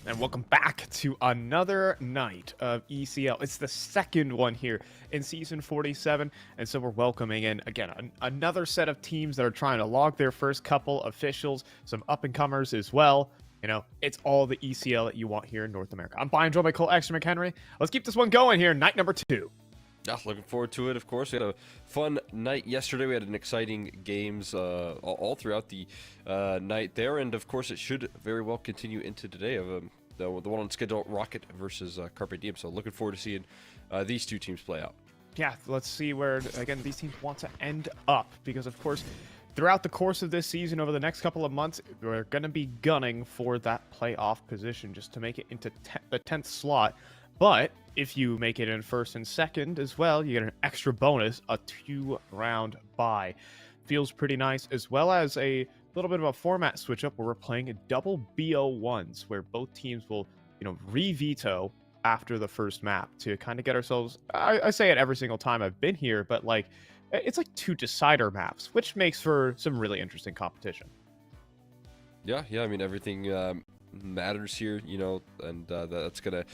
And welcome back to another night of ECL. It's the second one here in Season 47, and so we're welcoming in, again, another set of teams that are trying to log their first couple officials, some up-and-comers as well. You know, it's all the ECL that you want here in North America. I'm Brian, joined by Cole Extra McHenry. Let's keep this one going here, night number 2. Yeah, looking forward to it, of course. We had a fun night yesterday. We had an exciting games all throughout the night there. And, of course, it should very well continue into today of the one on schedule, Rocket versus Carpe Diem. So looking forward to seeing these two teams play out. Yeah, let's see where, again, these teams want to end up. Because, of course, throughout the course of this season, over the next couple of months, we're going to be gunning for that playoff position just to make it into the 10th slot. But if you make it in first and second as well, you get an extra bonus, a 2-round bye. Feels pretty nice, as well as a little bit of a format switch up where we're playing a double BO1s, where both teams will, re-veto after the first map to kind of get ourselves, I say it every single time I've been here, but like, it's like 2 decider maps, which makes for some really interesting competition. Yeah, I mean, everything matters here, and that's going to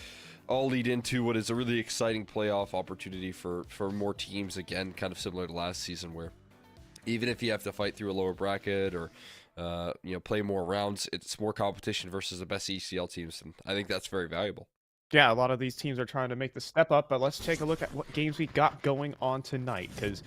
all lead into what is a really exciting playoff opportunity for more teams, again, kind of similar to last season, where even if you have to fight through a lower bracket or play more rounds, it's more competition versus the best ECL teams, and I think that's very valuable. Yeah, a lot of these teams are trying to make the step up, but let's take a look at what games we got going on tonight, because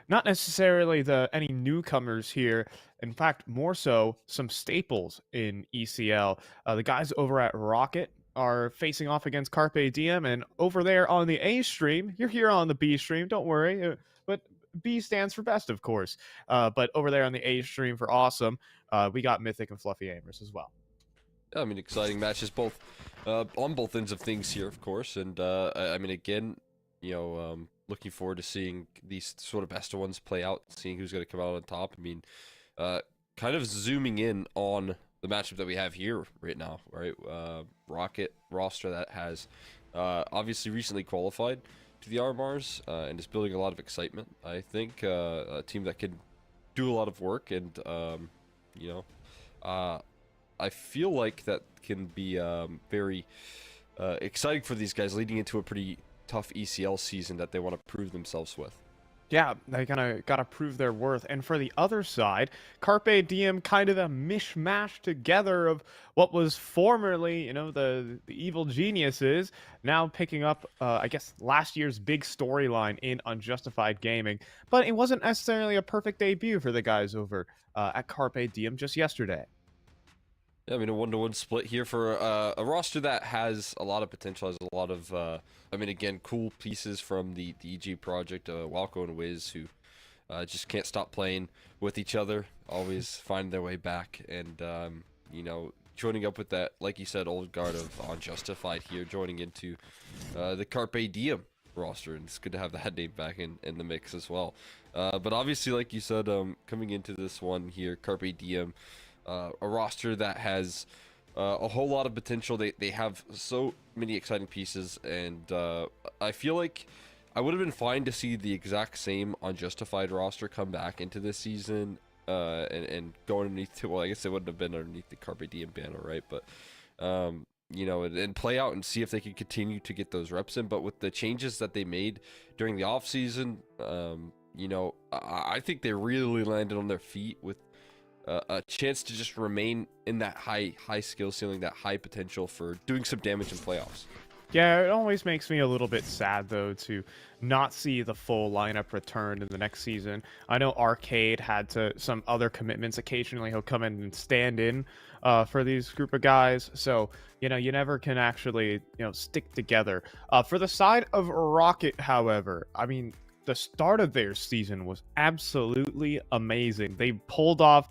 not necessarily any newcomers here. In fact, more so some staples in ECL. The guys over at Rocket are facing off against Carpe Diem, and over there on the A stream, you're here on the B stream, don't worry, but B stands for best, of course. But over there on the A stream for Awesome, we got Mythic and Fluffy Amers as well. I mean, exciting matches both on both ends of things here, of course, and I mean, again, looking forward to seeing these sort of best of ones play out, seeing who's going to come out on top. I mean, uh, kind of zooming in on the matchup that we have here right now, right? Rocket roster that has obviously recently qualified to the RMRs and is building a lot of excitement. I think a team that can do a lot of work and, you know, I feel like that can be very exciting for these guys leading into a pretty tough ECL season that they want to prove themselves with. Yeah, they gotta prove their worth. And for the other side, Carpe Diem, kind of a mishmash together of what was formerly, the evil geniuses, now picking up, I guess, last year's big storyline in Unjustified Gaming. But it wasn't necessarily a perfect debut for the guys over at Carpe Diem just yesterday. Yeah, I mean, a 1-to-1 split here for a roster that has a lot of potential, has a lot of, I mean, again, cool pieces from the EG project, Walco and Wiz, who just can't stop playing with each other, always find their way back, and, joining up with that, like you said, old guard of Unjustified here, joining into the Carpe Diem roster, and it's good to have that name back in the mix as well. But obviously, like you said, coming into this one here, Carpe Diem, a roster that has a whole lot of potential. They have so many exciting pieces, and I feel like I would have been fine to see the exact same Unjustified roster come back into this season and go underneath. Well, I guess they wouldn't have been underneath the Carpe Diem banner, right? But and play out and see if they could continue to get those reps in. But with the changes that they made during the off season, I think they really landed on their feet with a chance to just remain in that high skill ceiling, that high potential for doing some damage in playoffs. Yeah, it always makes me a little bit sad, though, to not see the full lineup returned in the next season. I know Arcade had some other commitments. Occasionally, he'll come in and stand in for these group of guys. So, you never can actually, stick together. For the side of Rocket, however, I mean, the start of their season was absolutely amazing. They pulled off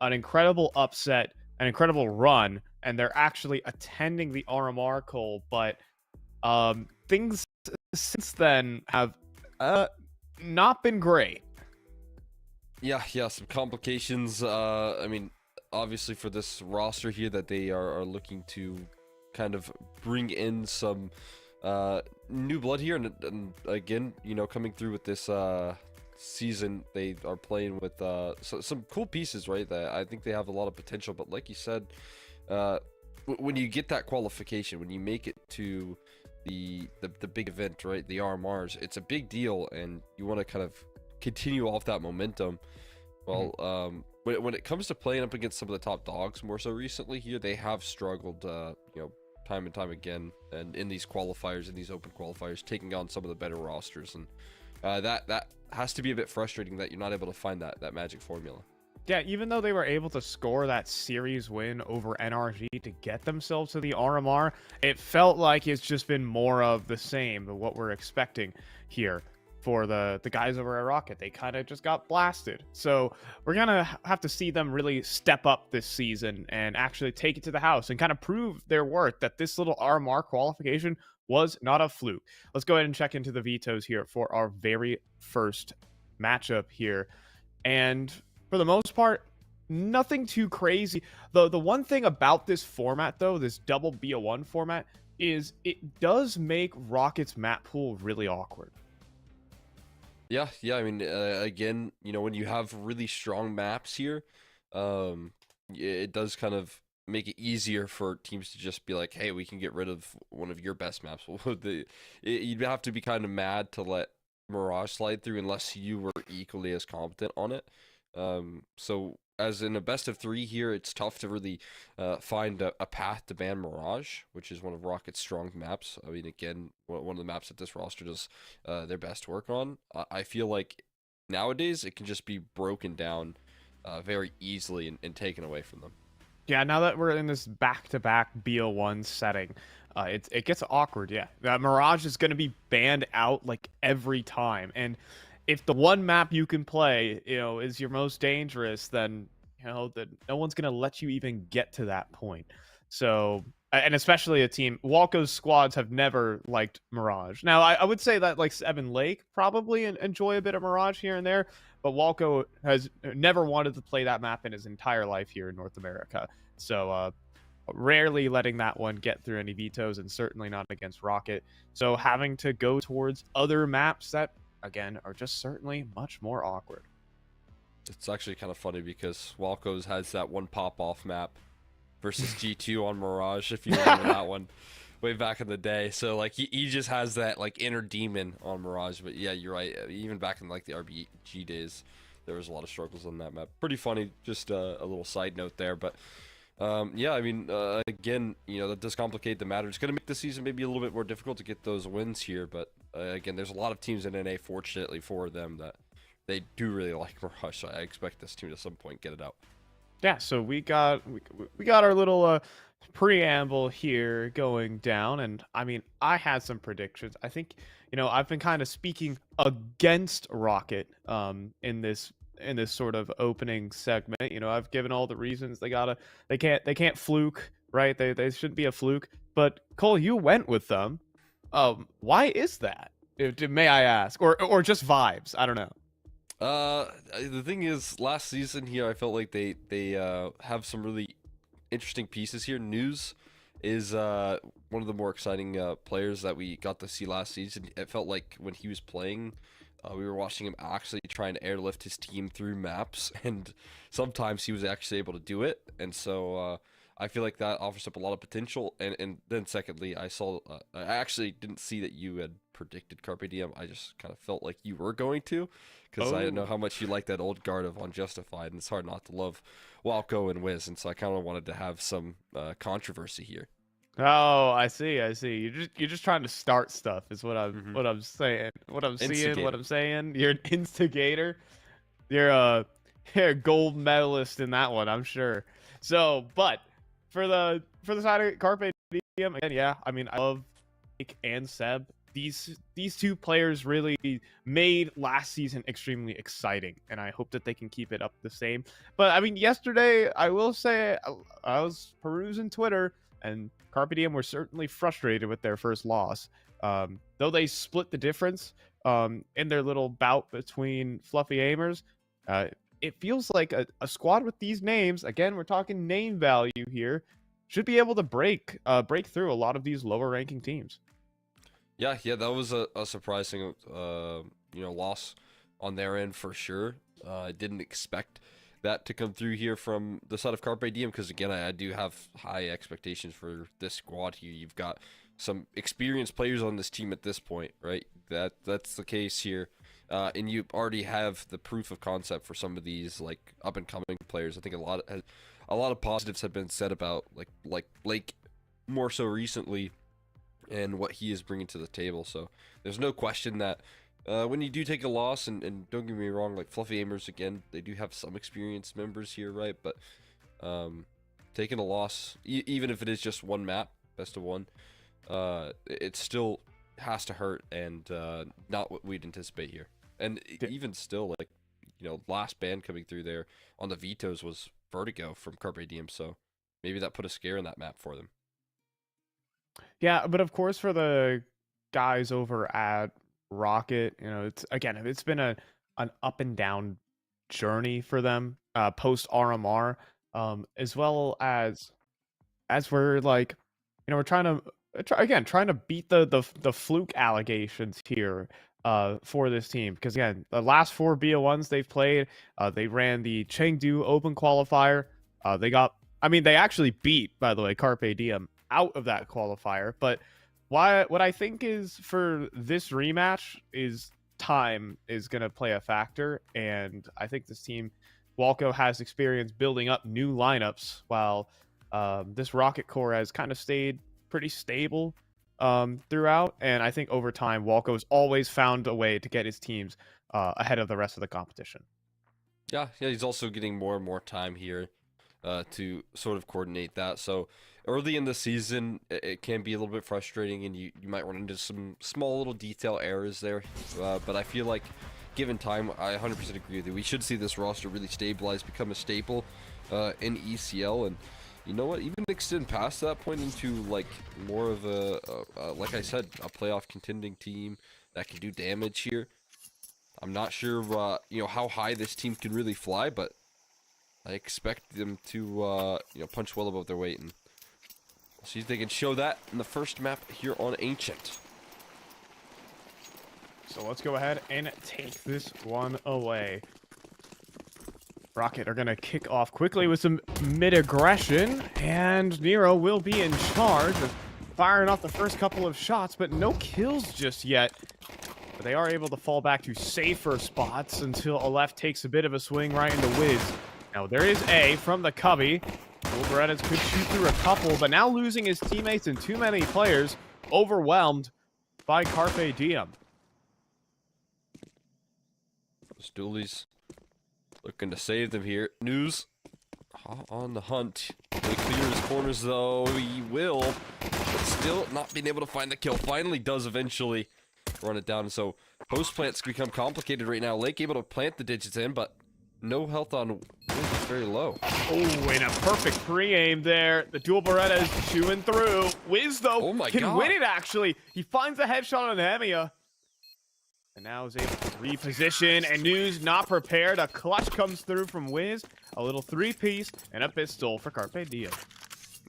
an incredible upset, an incredible run, and they're actually attending the RMR Cole, but things since then have not been great. Yeah, some complications. I mean, obviously for this roster here that they are looking to kind of bring in some new blood here, and again, coming through with this season, they are playing with some cool pieces, right? That I think they have a lot of potential. But like you said, when you get that qualification, when you make it to the big event, right, the RMRs, it's a big deal, and you want to kind of continue off that momentum. Well, when it comes to playing up against some of the top dogs, more so recently here, they have struggled, time and time again, and in these qualifiers, in these open qualifiers, taking on some of the better rosters, and that has to be a bit frustrating that you're not able to find that magic formula. Yeah, even though they were able to score that series win over NRG to get themselves to the RMR, it felt like it's just been more of the same of what we're expecting here for the guys over at Rocket. They kind of just got blasted. So we're going to have to see them really step up this season and actually take it to the house and kind of prove their worth, that this little RMR qualification was not a fluke. Let's go ahead and check into the vetoes here for our very first matchup here. And for the most part, nothing too crazy. The one thing about this format, though, this double BO1 format, is it does make Rocket's map pool really awkward. Yeah. I mean, again, when you have really strong maps here, it does kind of make it easier for teams to just be like, hey, we can get rid of one of your best maps. You'd have to be kind of mad to let Mirage slide through unless you were equally as competent on it. So as in a best of 3 here, it's tough to really find a path to ban Mirage, which is one of Rocket's strong maps. I mean, again, one of the maps that this roster does their best work on. I feel like nowadays it can just be broken down very easily and taken away from them. Yeah, now that we're in this back-to-back BO1 setting, it gets awkward, yeah. Mirage is going to be banned out, like, every time, and if the one map you can play, is your most dangerous, then, no one's going to let you even get to that point. So, and especially a team. Walco's squads have never liked Mirage. Now, I would say that like Seven Lake probably enjoy a bit of Mirage here and there, but Walco has never wanted to play that map in his entire life here in North America. So rarely letting that one get through any vetoes, and certainly not against Rocket. So having to go towards other maps that, again, are just certainly much more awkward. It's actually kind of funny because Walco's has that one pop-off map versus G2 on Mirage, if you remember that one way back in the day. So like he just has that like inner demon on Mirage. But yeah, you're right. Even back in like the RBG days, there was a lot of struggles on that map. Pretty funny. Just a little side note there. But yeah, I mean, again, you know, that does complicate the matter. It's going to make the season maybe a little bit more difficult to get those wins here. But again, there's a lot of teams in NA, fortunately for them, that they do really like Mirage. So I expect this team to some point get it out. Yeah, so we got our little preamble here going down, and I mean, I had some predictions. I think, you know, I've been kind of speaking against Rocket in this sort of opening segment. You know, I've given all the reasons they can't fluke, right? They shouldn't be a fluke. But Cole, you went with them. Why is that? May I ask, or just vibes? I don't know. The thing is, last season here, I felt like they have some really interesting pieces here. News is one of the more exciting players that we got to see last season. It felt like when he was playing, we were watching him actually trying to airlift his team through maps, and sometimes he was actually able to do it. And so I feel like that offers up a lot of potential. And then secondly, I actually didn't see that you had predicted Carpe Diem. I just kind of felt like you were going to, because I know how much you like that old guard of Unjustified, and it's hard not to love Walco and Wiz, and so I kind of wanted to have some controversy here. Oh, I see. You're just trying to start stuff, is what I'm saying. What I'm seeing, Instigator. what I'm saying. You're an instigator. You're a gold medalist in that one, I'm sure. So, but for the side of Carpe Diem, again, yeah, I mean, I love Nick and Seb. These two players really made last season extremely exciting, and I hope that they can keep it up the same. But I mean, yesterday, I will say, I was perusing Twitter, and Carpe Diem were certainly frustrated with their first loss. Though they split the difference in their little bout between Fluffy Aimers, it feels like a squad with these names, again, we're talking name value here, should be able to break through a lot of these lower ranking teams. Yeah, that was a surprising, loss on their end for sure. I didn't expect that to come through here from the side of Carpe Diem, because again, I do have high expectations for this squad here. You've got some experienced players on this team at this point, right? That's the case here, and you already have the proof of concept for some of these like up and coming players. I think a lot of positives have been said about like Blake more so recently, and what he is bringing to the table. So there's no question that when you do take a loss, and don't get me wrong, like Fluffy Aimers, again, they do have some experienced members here, right? But taking a loss, even if it is just one map, best of one, it still has to hurt, and not what we'd anticipate here. And even still, like, you know, last ban coming through there on the vetoes was Vertigo from Carpe Diem, so maybe that put a scare in that map for them. Yeah, but of course, for the guys over at Rocket, you know, it's been an up and down journey for them post RMR, as well as we're like, you know, we're trying to beat the fluke allegations here for this team, because again, the last 4 BO1s they've played, they ran the Chengdu Open qualifier. They actually beat, by the way, Carpe Diem out of that qualifier. But what I think is for this rematch is time is going to play a factor, and I think this team, Walco, has experience building up new lineups, while this Rocket core has kind of stayed pretty stable throughout, and I think over time Walco's always found a way to get his teams ahead of the rest of the competition. Yeah, he's also getting more and more time here to sort of coordinate that. So early in the season, it can be a little bit frustrating, and you might run into some small little detail errors there. But I feel like, given time, I 100% agree with you. We should see this roster really stabilize, become a staple in ECL, and you know what, even extend past that point into like more of a like I said, a playoff contending team that can do damage here. I'm not sure, you know, how high this team can really fly, but I expect them to, you know, punch well above their weight, and see if they can show that in the first map here on Ancient. So let's go ahead and take this one away. Rocket are going to kick off quickly with some mid-aggression, and Nero will be in charge of firing off the first couple of shots, but no kills just yet. But they are able to fall back to safer spots until Aleph takes a bit of a swing right into Wiz. Now, there is A from the Cubby. Wolverettas could shoot through a couple, but now losing his teammates and too many players, overwhelmed by Carpe Diem. Stoolies looking to save them here. News on the hunt. He clears his corners though. He will, but still not being able to find the kill. Finally does eventually run it down. So post plants become complicated right now. Lake able to plant the digits in, but no health on Wiz. It's very low. Oh, and a perfect pre-aim there. The dual Beretta is chewing through. Wiz though can win it actually. He finds a headshot on Hemia. And now is able to reposition, and News not prepared. A clutch comes through from Wiz. A little three-piece and a pistol for Carpe Diem.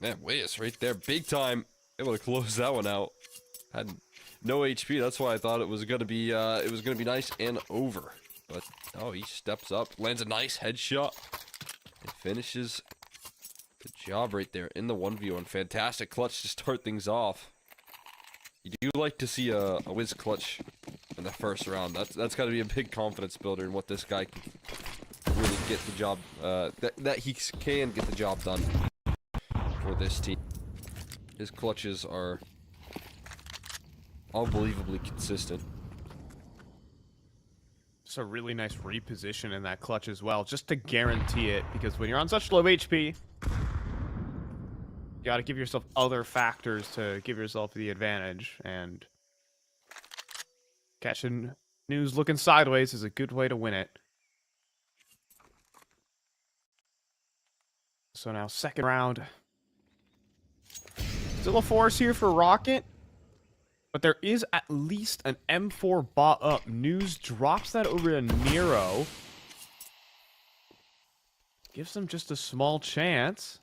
Man, Wiz right there, big time. Able to close that one out. Had no HP. That's why I thought it was gonna be nice and over. But oh, he steps up, lands a nice headshot, and finishes. Good job right there in the 1v1. Fantastic clutch to start things off. You do like to see a Wiz clutch in the first round. That's got to be a big confidence builder in what this guy can really get the job, that he can get the job done for this team. His clutches are unbelievably consistent. It's a really nice reposition in that clutch as well, just to guarantee it, because when you're on such low HP, you got to give yourself other factors to give yourself the advantage, and catching News looking sideways is a good way to win it. So now second round. Still a force here for Rocket, but there is at least an M4 bot up. News drops that over to Nero. Gives them just a small chance.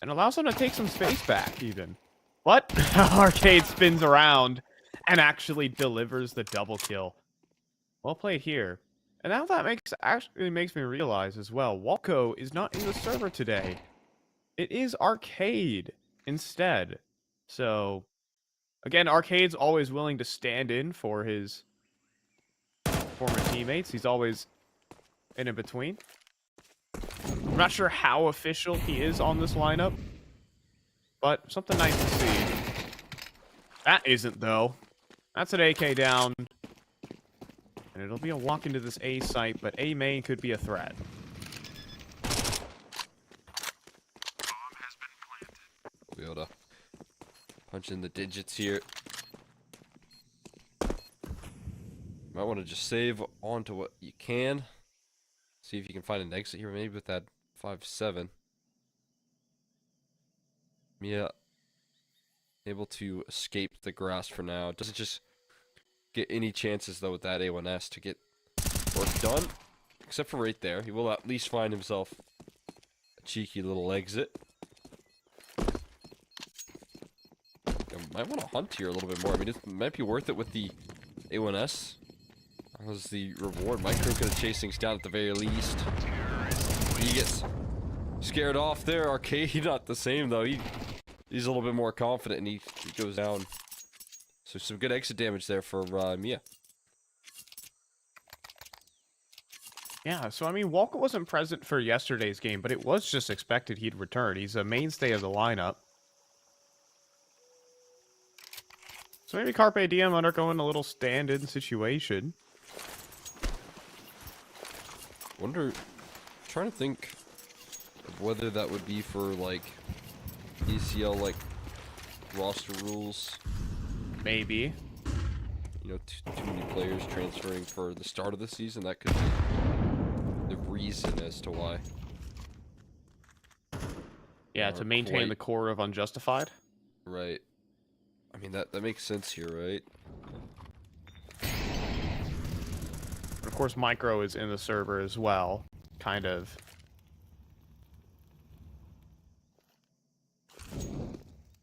And allows them to take some space back, even. What? Arcade spins around and actually delivers the double kill. Well played here. And now that actually makes me realize as well, Walco is not in the server today. It is Arcade instead. So, again, Arcade's always willing to stand in for his former teammates. He's always in between. I'm not sure how official he is on this lineup, but something nice to see. That isn't, though. That's an AK down. And it'll be a walk into this A site, but A main could be a threat. We'll be able to punch in the digits here. Might want to just save onto what you can. See if you can find an exit here, maybe with that 5-7. Yeah. Able to escape the grass for now. Doesn't just get any chances, though, with that A1S to get work done. Except for right there. He will at least find himself a cheeky little exit. Might want to hunt here a little bit more. I mean, it might be worth it with the A1S. That was the reward. Micro could have chased things down at the very least. He gets scared off there. Arcade not the same though. He's a little bit more confident and he goes down. So some good exit damage there for Mia. Yeah, so I mean, Walker wasn't present for yesterday's game, but it was just expected he'd return. He's a mainstay of the lineup. So maybe Carpe Diem undergoing a little stand-in situation. Trying to think of whether that would be for like ECL like roster rules. Maybe. You know, too many players transferring for the start of the season. That could be the reason as to why. Yeah, to maintain the core of Unjustified. Right. I mean, that makes sense here, right? Of course, Micro is in the server as well, kind of.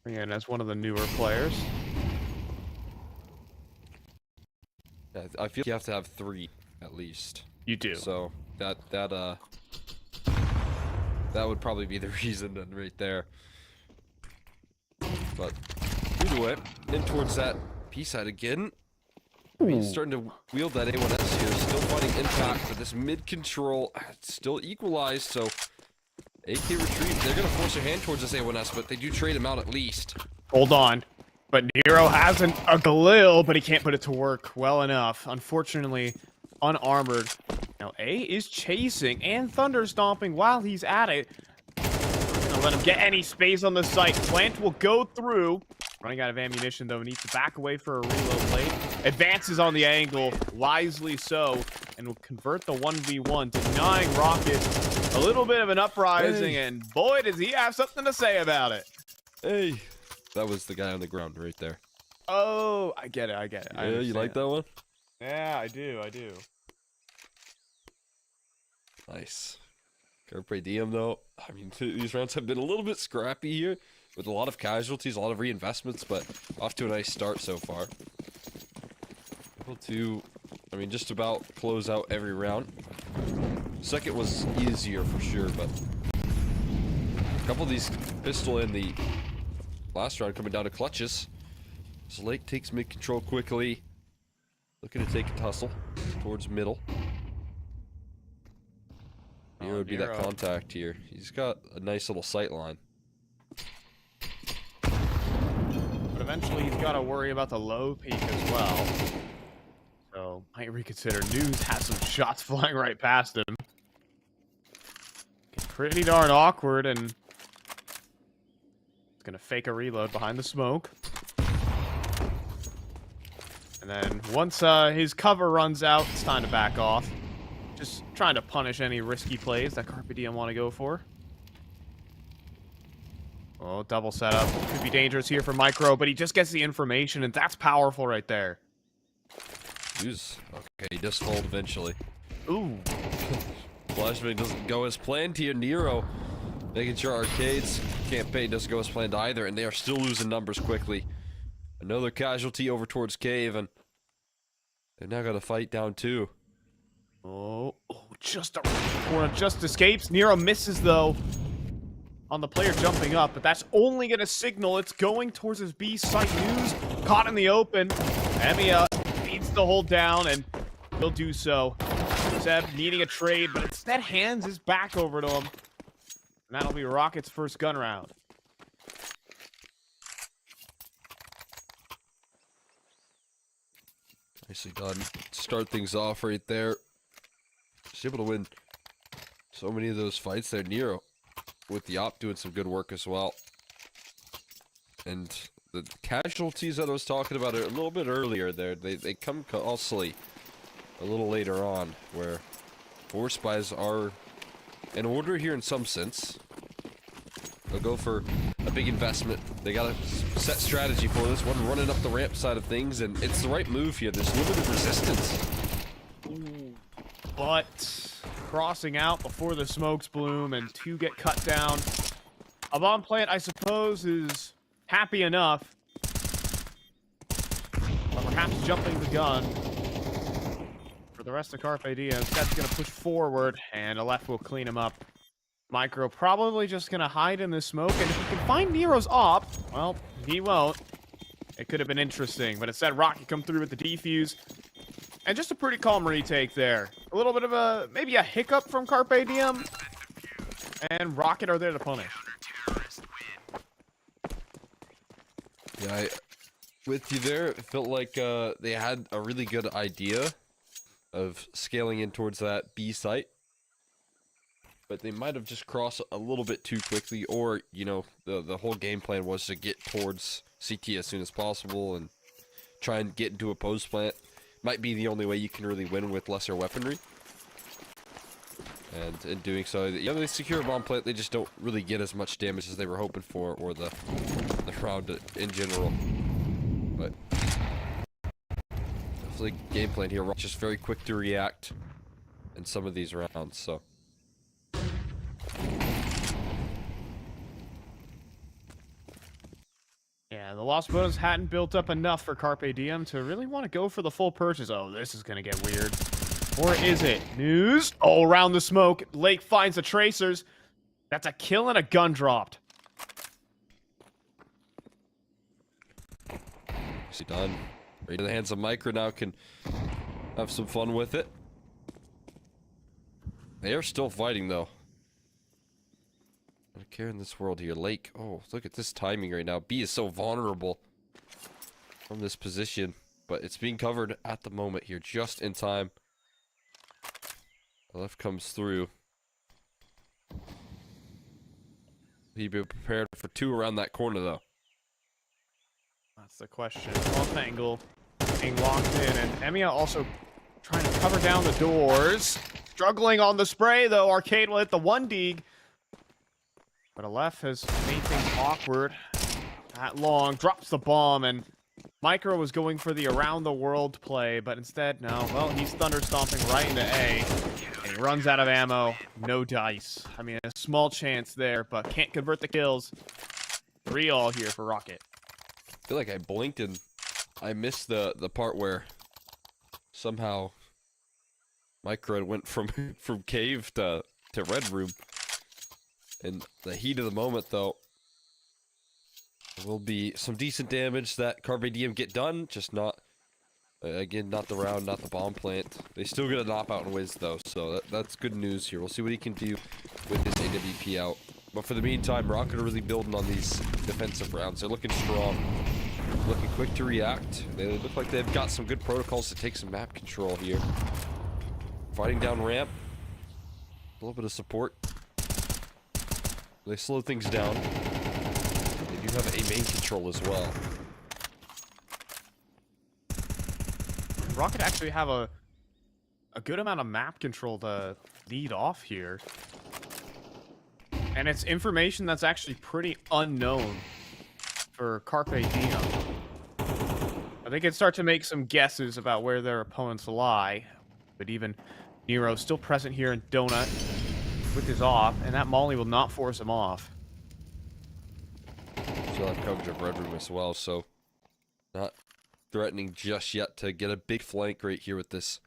Again, as one of the newer players. Yeah, I feel you have to have 3 at least. You do. So that would probably be the reason then, right there. But either way, in towards that B side again. I mean, he's starting to wield that A1S here, still fighting impact, but this mid control still equalized, so AK retreat, they're gonna force their hand towards this A1S, but they do trade him out at least. Hold on. But Nero has a Galil, but he can't put it to work well enough. Unfortunately, unarmored. Now, A is chasing and thunder stomping while he's at it. Not gonna let him get any space on the site. Plant will go through. Running out of ammunition, though, needs to back away for a reload late. Advances on the angle, wisely so, and will convert the 1v1, denying Rocket a little bit of an uprising, and boy, does he have something to say about it. Hey, that was the guy on the ground right there. Oh, I get it, I get it. Yeah, you like that one? Yeah, I do. Nice. Carpe Diem, though. I mean, these rounds have been a little bit scrappy here, with a lot of casualties, a lot of reinvestments, but off to a nice start so far. Able to, I mean, just about close out every round. Second was easier for sure, but a couple of these pistol in the last round coming down to clutches. Slake takes mid control quickly. Looking to take a tussle towards middle. Here would be that contact here. He's got a nice little sight line. But eventually he's got to worry about the low peak as well. So, might reconsider. News has some shots flying right past him. Pretty darn awkward, and he's gonna fake a reload behind the smoke. And then once his cover runs out, it's time to back off. Just trying to punish any risky plays that Carpe Diem want to go for. Oh, double setup. Could be dangerous here for Micro, but he just gets the information, and that's powerful right there. Okay, he does fold eventually. Ooh. Flashbang doesn't go as planned here. Nero making sure Arcade's campaign doesn't go as planned either, and they are still losing numbers quickly. Another casualty over towards Cave, and they're now gonna fight down 2. Oh, just a corner, just escapes. Nero misses, though, on the player jumping up, but that's only going to signal it's going towards his B site. News caught in the open. Emiya needs to hold down, and he'll do so. Seb needing a trade, but instead hands his back over to him. And that'll be Rocket's first gun round. Nicely done. Start things off right there. Just able to win so many of those fights there. Nero with the op doing some good work as well. And the casualties that I was talking about a little bit earlier there, they come costly a little later on, where force buys are in order here in some sense. They'll go for a big investment. They got a set strategy for this one, running up the ramp side of things, and it's the right move here. There's limited resistance. Ooh. But crossing out before the smokes bloom and 2 get cut down. A bomb plant, I suppose, is happy enough. But perhaps jumping the gun. For the rest of Carpe Diem, Steph's going to push forward, and a left will clean him up. Micro probably just going to hide in the smoke, and if he can find Nero's op, well, he won't. It could have been interesting, but instead Rocket come through with the defuse. And just a pretty calm retake there. A little bit of maybe a hiccup from Carpe Diem. And Rocket are there to punish. Yeah, with you there, it felt like they had a really good idea of scaling in towards that B site. But they might have just crossed a little bit too quickly, or, you know, the whole game plan was to get towards CT as soon as possible and try and get into a post plant. Might be the only way you can really win with lesser weaponry. And in doing so, they secure a bomb plant, they just don't really get as much damage as they were hoping for, or the round in general. But definitely game plan here, just very quick to react in some of these rounds, so. Yeah, the loss bonus hadn't built up enough for Carpe Diem to really want to go for the full purchase. Oh, this is going to get weird. Or is it? News? Oh, around the smoke. Lake finds the tracers. That's a kill and a gun dropped. Is he done? Right in the hands of Micro now, can have some fun with it. They are still fighting, though. I don't care in this world here. Lake. Oh, look at this timing right now. B is so vulnerable from this position. But it's being covered at the moment here, just in time. The left comes through. He'd be prepared for 2 around that corner, though. That's the question. Off angle, being locked in, and Emiya also trying to cover down the doors. Struggling on the spray, though. Arcade will hit the 1 dig. But Aleph has made things awkward. That long, drops the bomb, and Micro was going for the around the world play, but instead, no. Well, he's thunder stomping right into A. And he runs out of ammo. No dice. I mean, a small chance there, but can't convert the kills. 3-all here for Rocket. I feel like I blinked and I missed the part where somehow Micro went from cave to red room. In the heat of the moment, though, there will be some decent damage that Carpe Diem get done, just not, again, not the round, not the bomb plant. They still get a knock out and Wiz, though, so that's good news here. We'll see what he can do with his AWP out. But for the meantime, Rocket are really building on these defensive rounds. They're looking strong, looking quick to react. They look like they've got some good protocols to take some map control here. Fighting down ramp. A little bit of support. They slow things down. They do have a main control as well. Rocket actually have a good amount of map control to lead off here. And it's information that's actually pretty unknown for Carpe Diem. They can start to make some guesses about where their opponents lie. But even Nero still present here in Donut with his off, and that Molly will not force him off. Still have coverage of Red Room as well, so not threatening just yet to get a big flank right here with this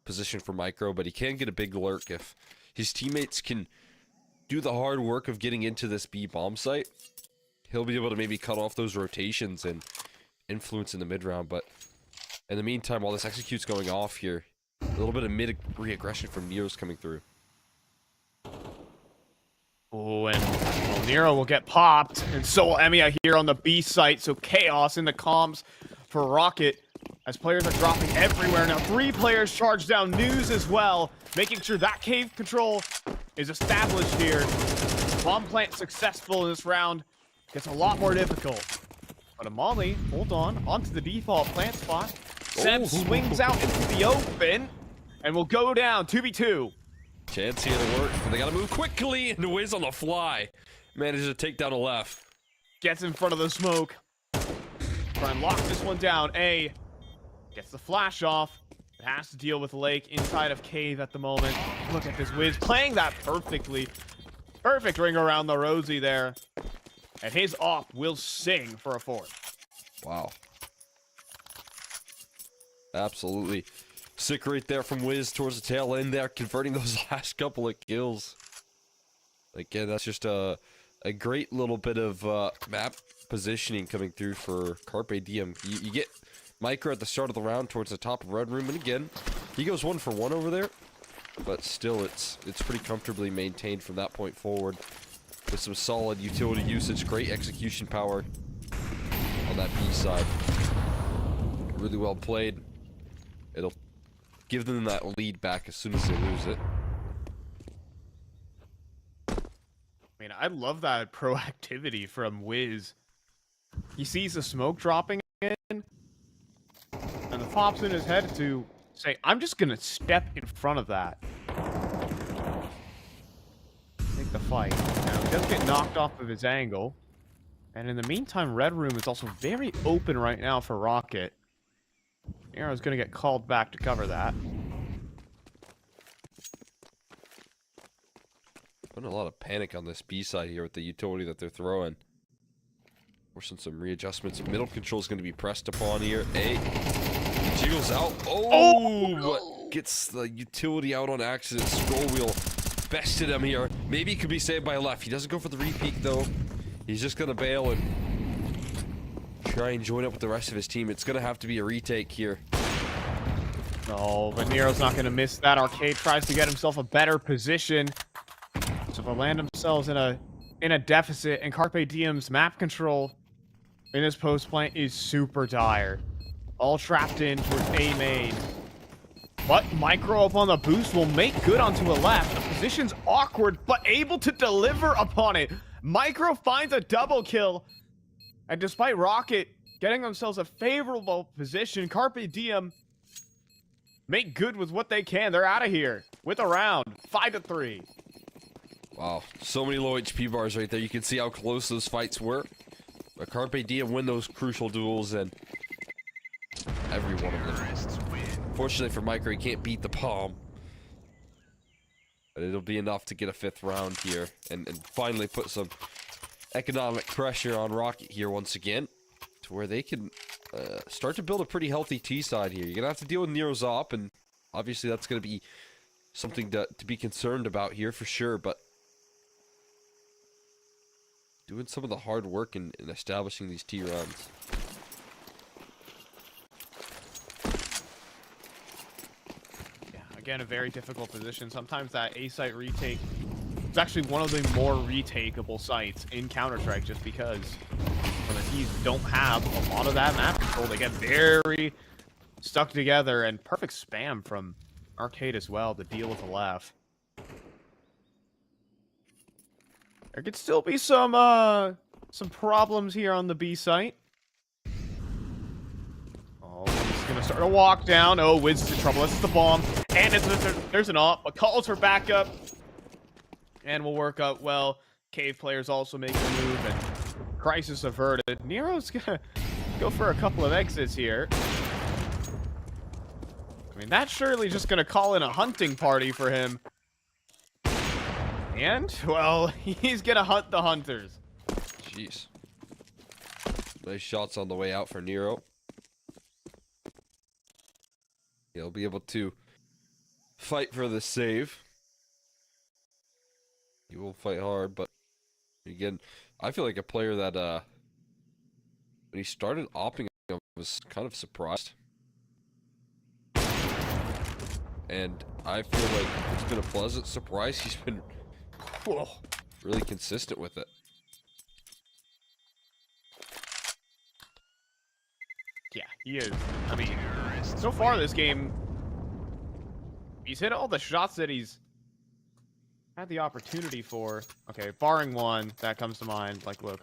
position for Micro, but he can get a big lurk if his teammates can do the hard work of getting into this B bomb site. He'll be able to maybe cut off those rotations and influence in the mid round, but in the meantime, while this execute's going off here, a little bit of mid re-aggression from Nero's coming through. Oh, and well, Nero will get popped, and so will Emiya here on the B site, so chaos in the comms for Rocket, as players are dropping everywhere. Now 3 players charge down News as well, making sure that cave control is established here. Bomb plant successful in this round gets a lot more difficult. But Amali, hold on, onto the default plant spot. Seb swings out into the open, and will go down 2v2. Chance here to work, but they gotta move quickly, and Wiz on the fly manages to take down a left. Gets in front of the smoke. Try and lock this one down. A gets the flash off. It has to deal with Lake inside of cave at the moment. Look at this Wiz playing that perfectly. Perfect ring around the Rosie there. And his op will sing for a 4th. Wow. Absolutely. Sick right there from Wiz towards the tail end there, converting those last couple of kills. Again, that's just a great little bit of map positioning coming through for Carpe Diem. You get Micro at the start of the round towards the top of Red Room, and again, he goes 1 for 1 over there, but still it's pretty comfortably maintained from that point forward with some solid utility usage, great execution power on that B side. Really well played. It'll give them that lead back as soon as they lose it. I mean, I love that proactivity from Wiz. He sees the smoke dropping in, and the pops in his head to say, I'm just going to step in front of that. take the fight. Now, he does get knocked off of his angle. And in the meantime, Red Room is also very open right now for Rocket. Nero's going to get called back to cover that. Putting a lot of panic on this B side here with the utility that they're throwing. Forcing some readjustments. Middle control is going to be pressed upon here. He jiggles out. Oh! Gets the utility out on accident. Scroll wheel bested him here. Maybe he could be saved by left. He doesn't go for the repeat though. He's just going to bail and try and join up with the rest of his team. It's going to have to be a retake here. No, but Nero's not going to miss that. Arcade tries to get himself a better position. So they'll land themselves in a deficit, and Carpe Diem's map control in this post plant is super dire. All trapped in towards A main. But Micro up on the boost will make good onto a left. The position's awkward, but able to deliver upon it. Micro finds a double kill. And despite Rocket getting themselves a favorable position, Carpe Diem make good with what they can. They're out of here with a round. 5-3. Wow, so many low HP bars right there. You can see how close those fights were. But Carpe Diem win those crucial duels, and every one of them. Fortunately for Micro, he can't beat the palm. But it'll be enough to get a 5th round here, and finally put some economic pressure on Rocket here once again, to where they can start to build a pretty healthy T side here. You're going to have to deal with Nero's op, and obviously that's going to be something to be concerned about here for sure, but doing some of the hard work in establishing these T rounds. Yeah, again, a very difficult position. Sometimes that A site retake is actually one of the more retakeable sites in Counter-Strike, just because when the teams don't have a lot of that map control, they get very stuck together, and perfect spam from Arcade as well to deal with the left. There could still be some problems here on the B site. Oh, he's gonna start a walk down. Oh, Wiz is in trouble. This is the bomb, and there's an op. A calls for backup, and will work out well. Cave players also making a move, and crisis averted. Nero's gonna go for a couple of exits here. I mean, that's surely just gonna call in a hunting party for him. And, well, he's gonna hunt the hunters. Jeez. Nice shots on the way out for Nero. He'll be able to fight for the save. He will fight hard, but again, I feel like a player that when he started opping, I was kind of surprised. And I feel like it's been a pleasant surprise. He's been really consistent with it. Yeah, he is. I mean, so far this game, he's hit all the shots that he's had the opportunity for. Okay, barring one that comes to mind. Like, look,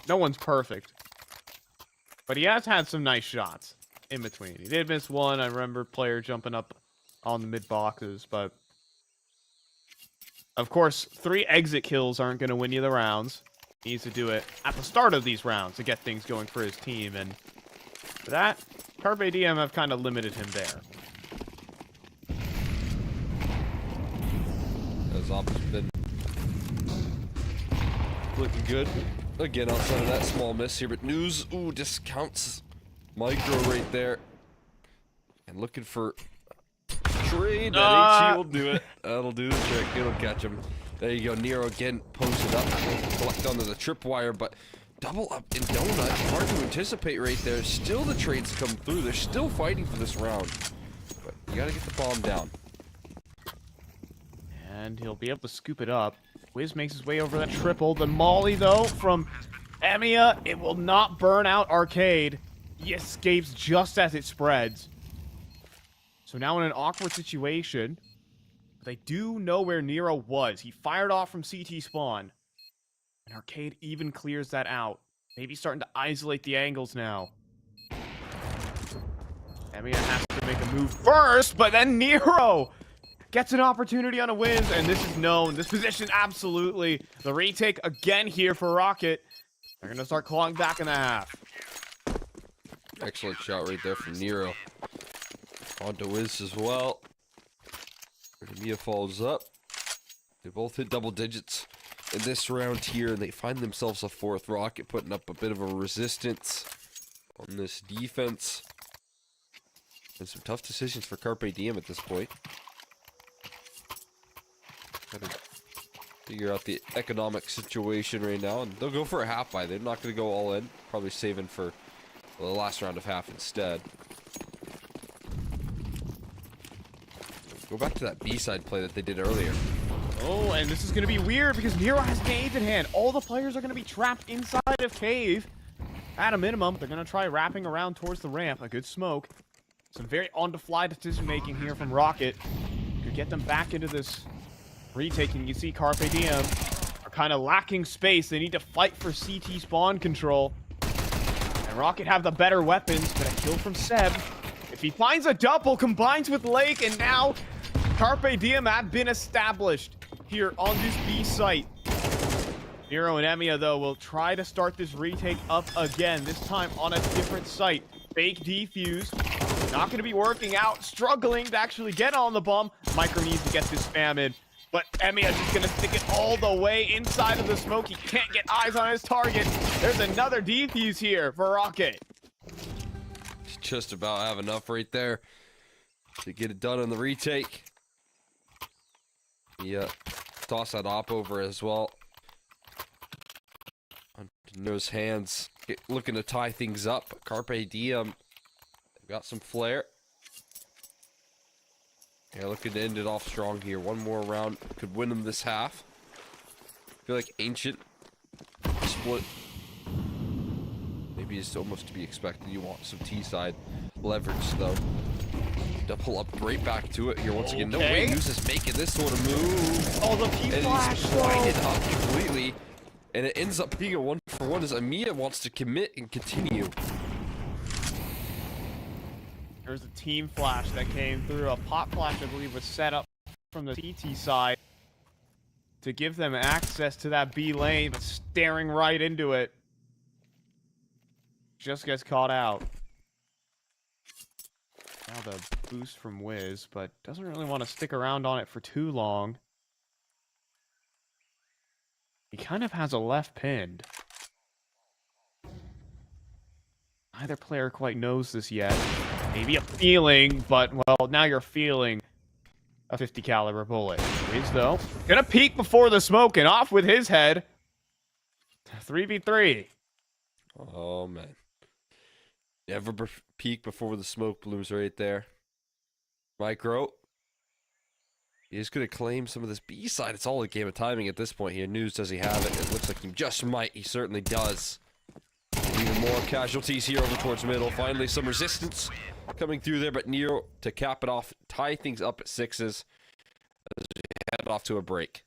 no one's perfect. But he has had some nice shots in between. He did miss one. I remember player jumping up on the mid boxes, but of course, 3 exit kills aren't going to win you the rounds. He needs to do it at the start of these rounds to get things going for his team, and for that, Carpe Diem have kind of limited him there. As op's been looking good. Again, outside of that small miss here, but News, ooh, discounts Micro right there. And looking for trade. That HE will do it. That'll do the trick. It'll catch him. There you go. Nero again posted up. Collect onto the tripwire, but double up in donut. Hard to anticipate right there. Still the trades come through. They're still fighting for this round. But you gotta get the bomb down. And he'll be able to scoop it up. Wiz makes his way over that triple. The molly, though, from Emiya. It will not burn out Arcade. He escapes just as it spreads. So now in an awkward situation, they do know where Nero was. He fired off from CT spawn. And Arcade even clears that out. Maybe starting to isolate the angles now. Emiya has to make a move first, but then Nero gets an opportunity on a wins, and this is known. This position, absolutely. The retake again here for Rocket. They're going to start clawing back in the half. Excellent shot right there from Nero. On to Wiz as well. Mia follows up. They both hit double digits in this round here, and they find themselves a fourth. Rocket putting up a bit of a resistance on this defense. And some tough decisions for Carpe Diem at this point. Gotta figure out the economic situation right now, and they'll go for a half buy. They're not going to go all in. Probably saving for the last round of half instead. Go back to that B-side play that they did earlier. Oh, and this is going to be weird because Nero has nades in hand. All the players are going to be trapped inside of Cave. At a minimum, they're going to try wrapping around towards the ramp. A good smoke. Some very on-the-fly decision-making here from Rocket. Could get them back into this retake, and you see Carpe Diem are kind of lacking space. They need to fight for CT spawn control. And Rocket have the better weapons, but a kill from Seb. If he finds a double, combines with Lake, and now Carpe Diem have been established here on this B site. Nero and Emiya, though, will try to start this retake up again, this time on a different site. Fake defuse. Not going to be working out. Struggling to actually get on the bomb. Micro needs to get this spam in. But Emiya just going to stick it all the way inside of the smoke. He can't get eyes on his target. There's another defuse here for Rocket. Just about have enough right there to get it done on the retake. Yeah, toss that op over as well. On Nero's hands, looking to tie things up. Carpe Diem got some flair. Yeah, looking to end it off strong here. One more round could win them this half. I feel like Ancient split. Maybe it's almost to be expected. You want some T-side leverage, though. Double up right back to it here once again. No way News is making this sort of move. Oh, the P-flash, and he's winded up completely. And it ends up being a 1-for-1 as Emiya wants to commit and continue. There's a team flash that came through. A pot flash, I believe, was set up from the CT side to give them access to that B lane, but staring right into it. Just gets caught out. Now the boost from Wiz, but doesn't really want to stick around on it for too long. He kind of has a left pinned. Neither player quite knows this yet. Maybe a feeling, but, well, now you're feeling a 50 caliber bullet. Wiz, though, gonna peek before the smoke and off with his head. 3v3. Oh, man. Never peek before the smoke blooms right there. Micro. He's going to claim some of this B side. It's all a game of timing at this point here. News, does he have it? It looks like he just might. He certainly does. Even more casualties here over towards middle. Finally, some resistance coming through there, but Nero to cap it off, tie things up at 6s as we head off to a break.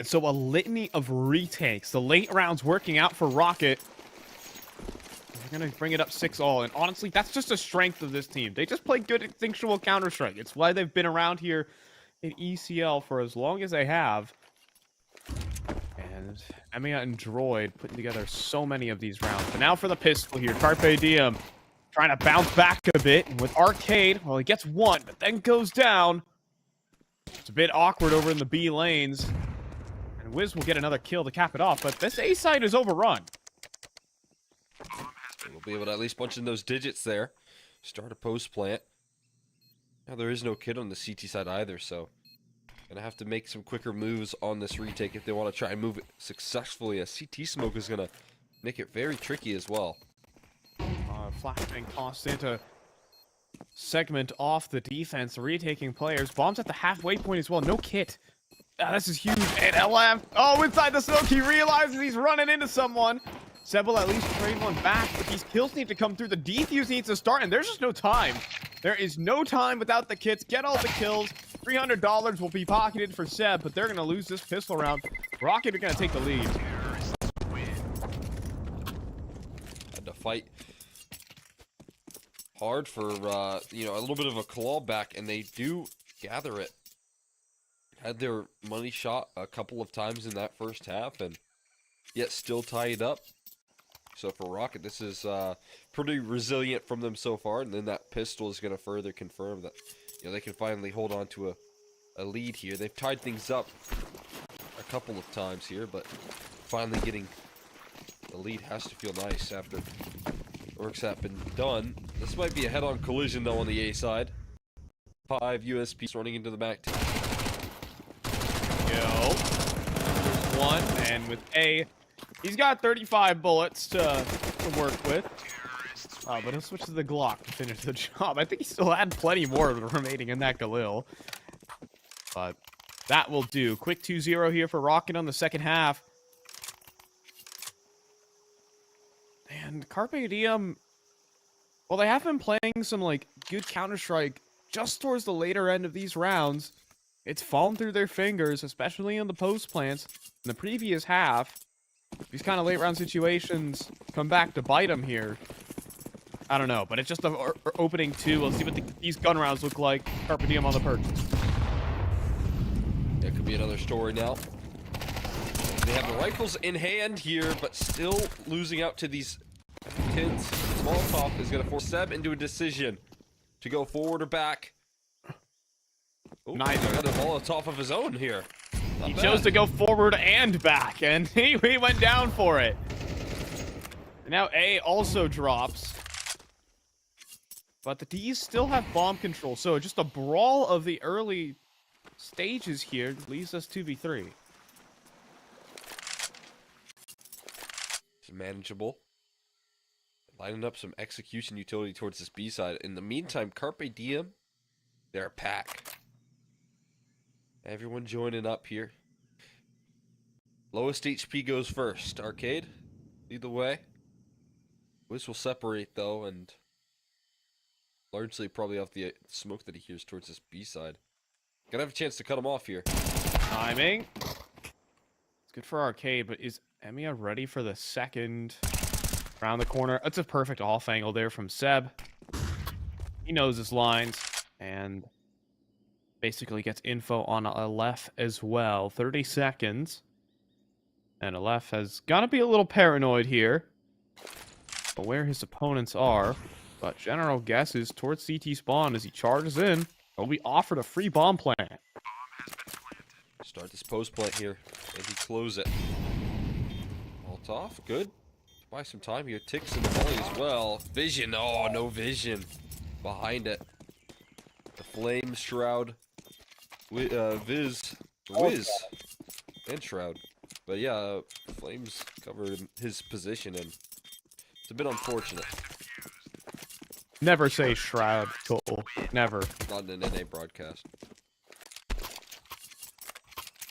And so a litany of retakes. The late rounds working out for Rocket. They're going to bring it up 6-all. And honestly, that's just a strength of this team. They just play good instinctual Counter-Strike. It's why they've been around here in ECL for as long as they have. And Emiya and Droid putting together so many of these rounds. But now for the pistol here. Carpe Diem trying to bounce back a bit. And with Arcade, well, he gets one, but then goes down. It's a bit awkward over in the B lanes. And Wiz will get another kill to cap it off, but this A side is overrun. We'll be able to at least punch in those digits there. Start a post plant. Now there is no kid on the CT side either, so gonna have to make some quicker moves on this retake if they want to try and move it successfully. A CT smoke is gonna make it very tricky as well. Flashbang tossed into segment off the defense, retaking players. Bombs at the halfway point as well. No kit. This is huge. And LF, inside the smoke, he realizes he's running into someone. Seb will at least trade one back, but these kills need to come through. The defuse needs to start, and there's just no time. There is no time without the kits. Get all the kills. $300 will be pocketed for Seb, but they're going to lose this pistol round. Rocket are going to take the lead. Had to fight hard for, a little bit of a claw back, and they do gather it. Had their money shot a couple of times in that first half, and yet still tie it up. So for Rocket, this is pretty resilient from them so far, and then that pistol is going to further confirm that they can finally hold on to a lead here. They've tied things up a couple of times here, but finally getting the lead has to feel nice after work's have been done. This might be a head-on collision though on the A side. 5 USPs running into the back team. There's one, and with A, he's got 35 bullets to work with. But he'll switch to the Glock to finish the job. I think he still had plenty more remaining in that Galil. But that will do. Quick 2-0 here for Rocket on the second half. And Carpe Diem, well, they have been playing some, good Counter-Strike just towards the later end of these rounds. It's fallen through their fingers, especially in the post plants. In the previous half, these kind of late round situations come back to bite them here. I don't know, but it's just the opening 2. We'll see what these gun rounds look like. Carpe Diem on the perch. That could be another story now. They have the rifles in hand here, but still losing out to these kids. Molotov is going to force Seb into a decision to go forward or back. Oh, Neither. Got a Molotov of his own here. He chose to go forward and back, and he went down for it. And now A also drops. But the D's still have bomb control, so just a brawl of the early stages here leaves us 2v3. It's manageable. Lining up some execution utility towards this B side. In the meantime, Carpe Diem, they're a pack. Everyone joining up here. Lowest HP goes first. Arcade, lead the way. Wiz will separate though, and largely probably off the smoke that he hears towards this B side. Gonna have a chance to cut him off here. Timing. It's good for Arcade, but is Emiya ready for the second? Around the corner. That's a perfect off angle there from Seb. He knows his lines and basically gets info on Aleph as well. 30 seconds. And Aleph has got to be a little paranoid here. But where his opponents are. But general guesses towards CT spawn as he charges in. He'll be offered a free bomb plant. Start this post plant here. And he close it. Molotov, good. Buy some time here. Ticks in the volley as well. Vision. Oh, no vision. Behind it. The flame shroud. Wiz. And shroud. But yeah, flames covered his position, and it's a bit unfortunate. Never say shroud, Cole. Never. Not in an NA broadcast.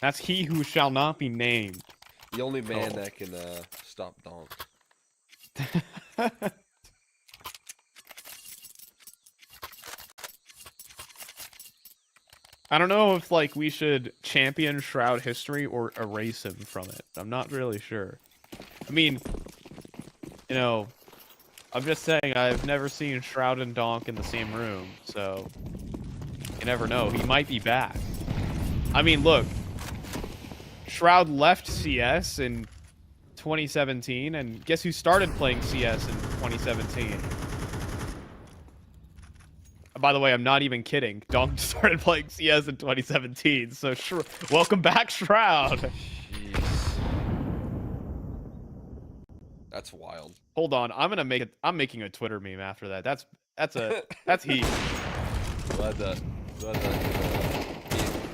That's he who shall not be named. The only man that can stop Donk. I don't know if like we should champion Shroud history or erase him from it. I'm not really sure. I mean, you know, I'm just saying I've never seen Shroud and Donk in the same room, so you never know. He might be back. I mean, look, Shroud left CS in 2017, and guess who started playing CS in 2017? By the way, I'm not even kidding. Donk started playing CS in 2017, so welcome back, Shroud. Jeez. That's wild. Hold on, I'm making a Twitter meme after that. That's heat. Glad that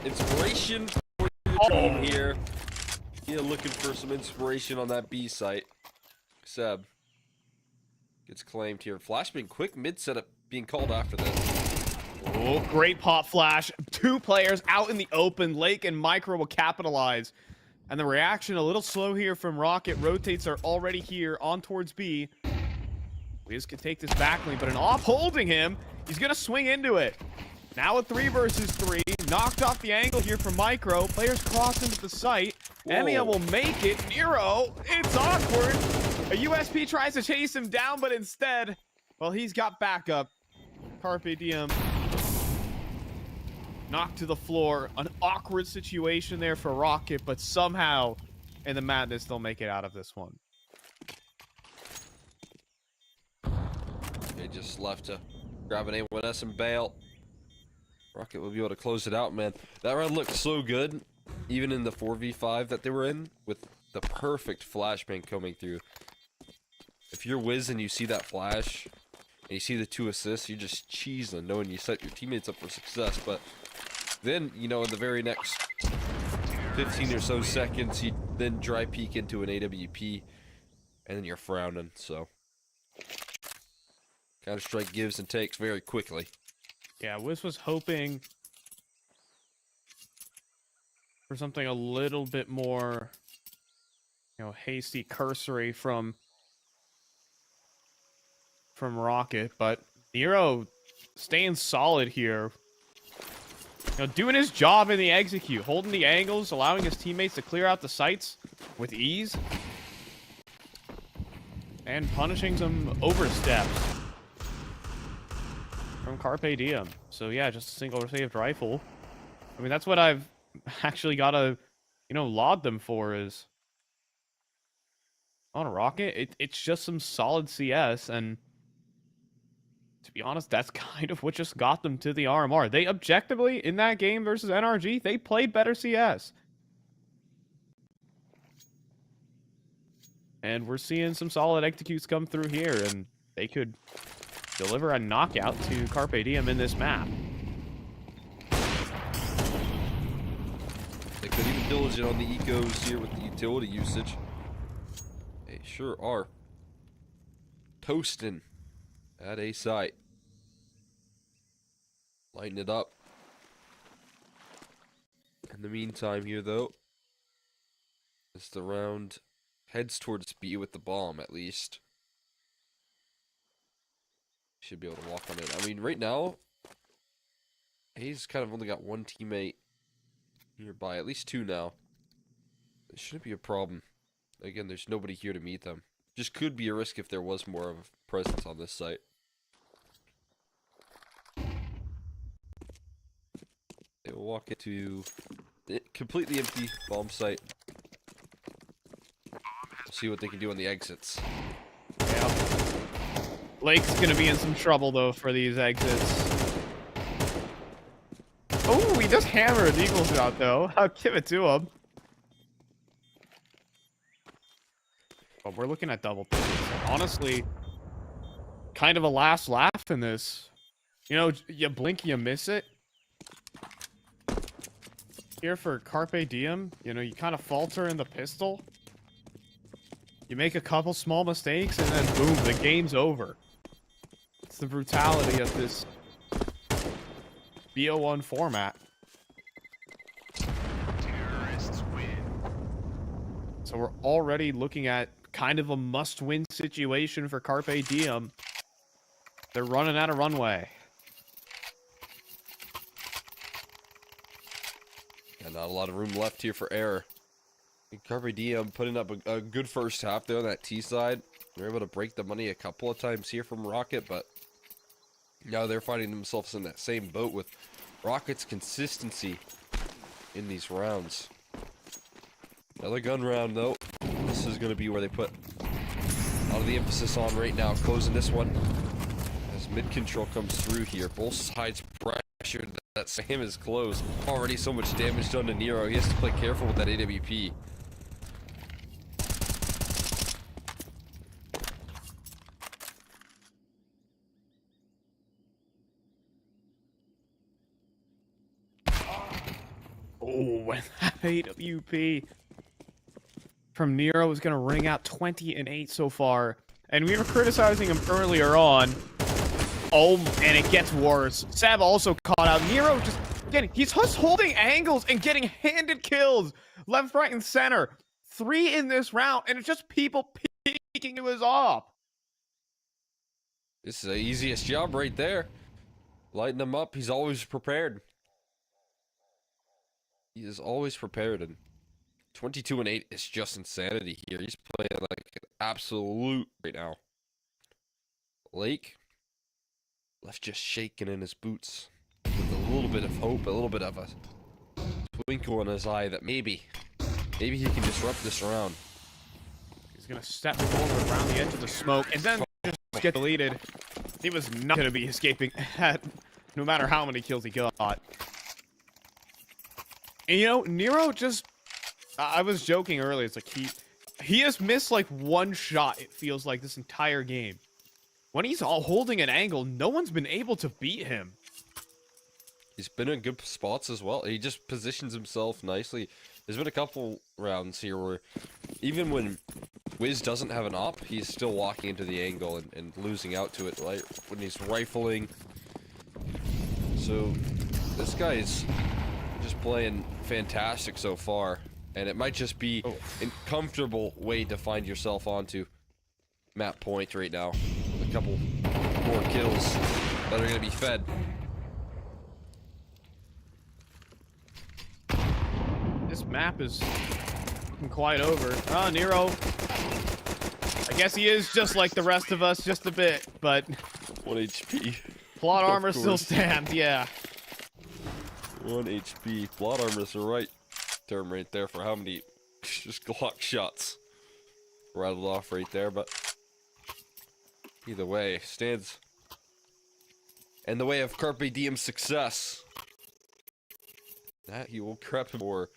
inspiration for your team here. Yeah, looking for some inspiration on that B site. Seb gets claimed here. Flashbang quick mid setup being called after this. Oh, great pop flash. 2 players out in the open. Lake and Micro will capitalize. And the reaction a little slow here from Rocket. Rotates are already here on towards B. Wiz could take this back lane, but an off holding him. He's going to swing into it. Now a 3 versus 3. Knocked off the angle here from Micro. Players cross into the site. Emia will make it. Nero, it's awkward. A USP tries to chase him down, but instead, well, he's got backup. Carpe Diem knocked to the floor. An awkward situation there for Rocket, but somehow in the madness, they'll make it out of this one. They just left to grab an A1S and bail. Rocket will be able to close it out, man. That round looked so good, even in the 4v5 that they were in, with the perfect flashbang coming through. If you're Wiz and you see that flash, and you see the 2 assists, you're just cheesing, knowing you set your teammates up for success. But then, you know, in the very next 15 or so seconds, you then dry peek into an AWP, and then you're frowning, so. Counter-Strike gives and takes very quickly. Yeah, Wiz was hoping for something a little bit more, you know, hasty, cursory from Rocket, but Nero staying solid here. You know, doing his job in the execute, holding the angles, allowing his teammates to clear out the sites with ease, and punishing some oversteps from Carpe Diem. So yeah, just a single saved rifle. I mean, that's what I've actually got to, you know, laud them for, is on a Rocket, it's just some solid CS, and to be honest, that's kind of what just got them to the RMR. They objectively, in that game versus NRG, they played better CS. And we're seeing some solid executes come through here, and they could deliver a knockout to Carpe Diem in this map. They could even diligent on the ecos here with the utility usage. They sure are. Toasting at a site. Lighten it up. In the meantime here, though, as the round heads towards B with the bomb, at least. Should be able to walk on it. I mean, right now, he's kind of only got 1 teammate nearby. At least 2 now. It shouldn't be a problem. Again, there's nobody here to meet them. Just could be a risk if there was more of a presence on this site. They will walk into the completely empty bomb site. We'll see what they can do on the exits. Yeah. Lake's gonna be in some trouble though for these exits. Oh, he just hammered an eagle shot though. I'll give it to him. But we're looking at double digits. Honestly, kind of a last laugh in this. You know, you blink, you miss it. Here for Carpe Diem, you know, you kind of falter in the pistol. You make a couple small mistakes, and then boom, the game's over. It's the brutality of this BO1 format. Terrorists win. So we're already looking at kind of a must-win situation for Carpe Diem. They're running out of runway. Not a lot of room left here for error. Carpe Diem putting up a good first half there on that T side. They're able to break the money a couple of times here from Rocket, but now they're finding themselves in that same boat with Rocket's consistency in these rounds. Another gun round, though. This is going to be where they put a lot of the emphasis on right now, closing this one as mid-control comes through here. Both sides pressured. That Sam is closed. Already so much damage done to Nero. He has to play careful with that AWP. Oh, and that AWP from Nero is going to ring out 20 and 8 so far. And we were criticizing him earlier on. Oh, and it gets worse. Seb also caught out. Nero he's just holding angles and getting handed kills left, right, and center. 3 in this round, and it's just people peeking to his off. This is the easiest job right there. Lighten him up. He's always prepared. He is always prepared, and 22 and 8 is just insanity here. He's playing like an absolute right now. Lake left just shaking in his boots with a little bit of hope, a little bit of a twinkle in his eye that maybe he can disrupt this round. He's gonna step forward around the edge of the smoke and then just get deleted. He was not gonna be escaping that, no matter how many kills he got. And you know, Nero just, I was joking earlier, it's like he has missed like one shot, it feels like, this entire game. When he's all holding an angle, no one's been able to beat him. He's been in good spots as well. He just positions himself nicely. There's been a couple rounds here where even when Wiz doesn't have an op, he's still walking into the angle and losing out to it, right? When he's rifling. So this guy is just playing fantastic so far. And it might just be a comfortable way to find yourself onto map point right now. A couple more kills that are going to be fed. This map is quite over. Oh, Nero. I guess he is just like the rest of us, just a bit, but 1 HP. plot armor still stands, yeah. 1 HP. Plot armor is the right term right there for how many just Glock shots rattled off right there, but either way, stands in the way of Carpe Diem's success. That he will crep for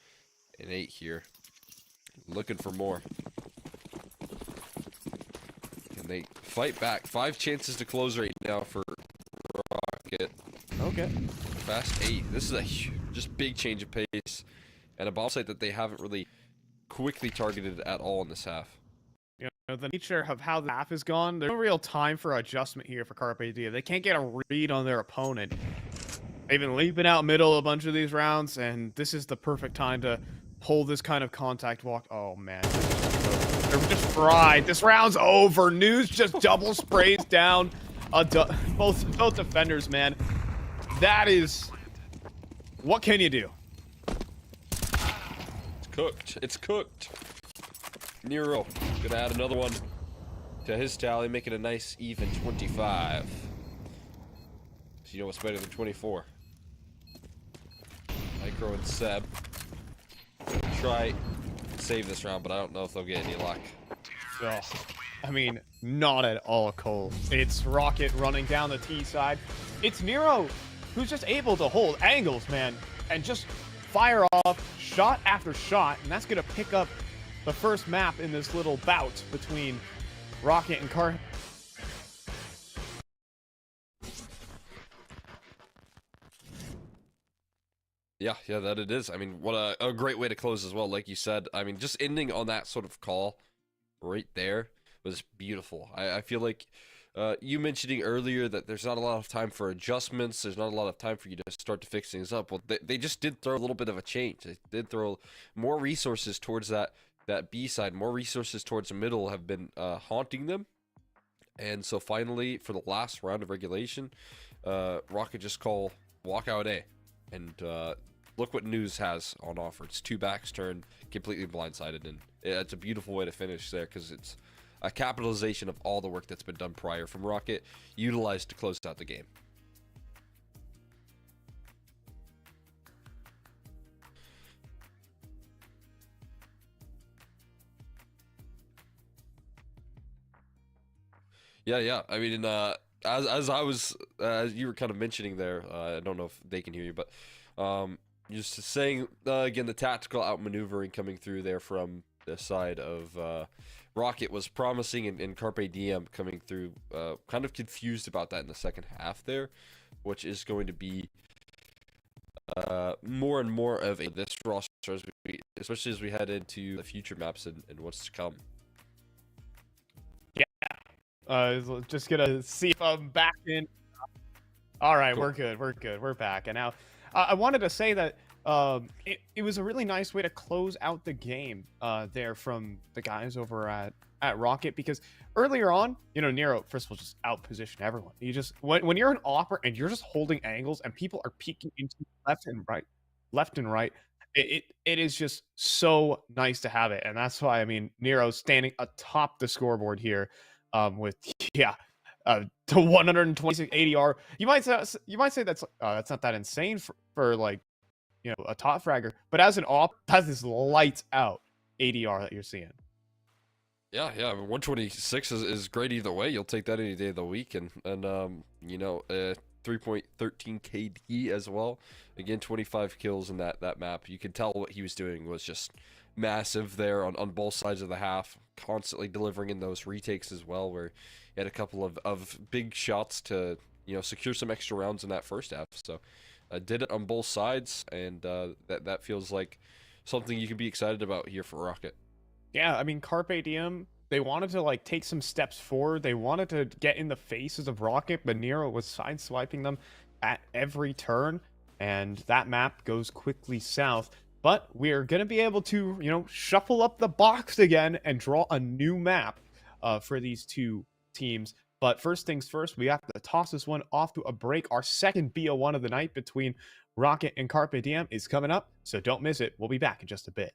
an 8 here. Looking for more. Can they fight back? 5 chances to close right now for Rocket. Okay. Fast 8. This is a just big change of pace. And a bomb site that they haven't really quickly targeted at all in this half. You know, the nature of how the half is gone, there's no real time for adjustment here for Carpe Diem. They can't get a read on their opponent. They've been leaping out middle a bunch of these rounds, and this is the perfect time to pull this kind of contact walk. Oh, man. They're just fried. This round's over. News just double sprays down both defenders, man. That is... What can you do? It's cooked. It's cooked. Nero gonna add another one to his tally, making a nice even 25. So you know what's better than 24? Micro and Seb try to save this round, but I don't know if they'll get any luck. Oh, I mean, not at all, Cole. It's Rocket running down the T side. It's Nero who's just able to hold angles, man, and just fire off shot after shot, and that's gonna pick up the first map in this little bout between Rocket and Carpe. Yeah, that it is. I mean, what a great way to close as well. Like you said, I mean, just ending on that sort of call right there was beautiful. I feel like you mentioning earlier that there's not a lot of time for adjustments. There's not a lot of time for you to start to fix things up. Well, they just did throw a little bit of a change. They did throw more resources towards that B side. More resources towards the middle have been haunting them. And so finally, for the last round of regulation, Rocket just call walkout A. And look what News has on offer. It's 2 backs turned, completely blindsided, and it's a beautiful way to finish there because it's a capitalization of all the work that's been done prior from Rocket, utilized to close out the game. Yeah. I mean, as I was, as you were kind of mentioning there, I don't know if they can hear you, but just saying again, the tactical outmaneuvering coming through there from the side of Rocket was promising, and Carpe Diem coming through, kind of confused about that in the second half there, which is going to be more and more of this roster, especially as we head into the future maps and what's to come. Just gonna see if I'm back in. All right, Cool. we're good. We're back. And now, I wanted to say that it was a really nice way to close out the game there from the guys over at Rocket, because earlier on, Nero first of all just outpositioned everyone. You just when you're an opera and you're just holding angles and people are peeking into left and right. It is just so nice to have it, and that's why Nero's standing atop the scoreboard here, with to 126 ADR. You might say that's not that insane for like a top fragger, but as an op, that's this lights out ADR that you're seeing. Yeah, I mean, 126 is great either way. You'll take that any day of the week, and 3.13 KD as well. Again, 25 kills in that map. You can tell what he was doing was just massive there on both sides of the half, constantly delivering in those retakes as well, where he had a couple of big shots to secure some extra rounds in that first half. So did it on both sides, and that feels like something you can be excited about here for Rocket. Yeah, I mean, Carpe Diem, they wanted to take some steps forward. They wanted to get in the faces of Rocket, but Nero was sideswiping them at every turn, and that map goes quickly south. But we're going to be able to, shuffle up the box again and draw a new map for these two teams. But first things first, we have to toss this one off to a break. Our second BO1 of the night between Rocket and Carpe Diem is coming up, so don't miss it. We'll be back in just a bit.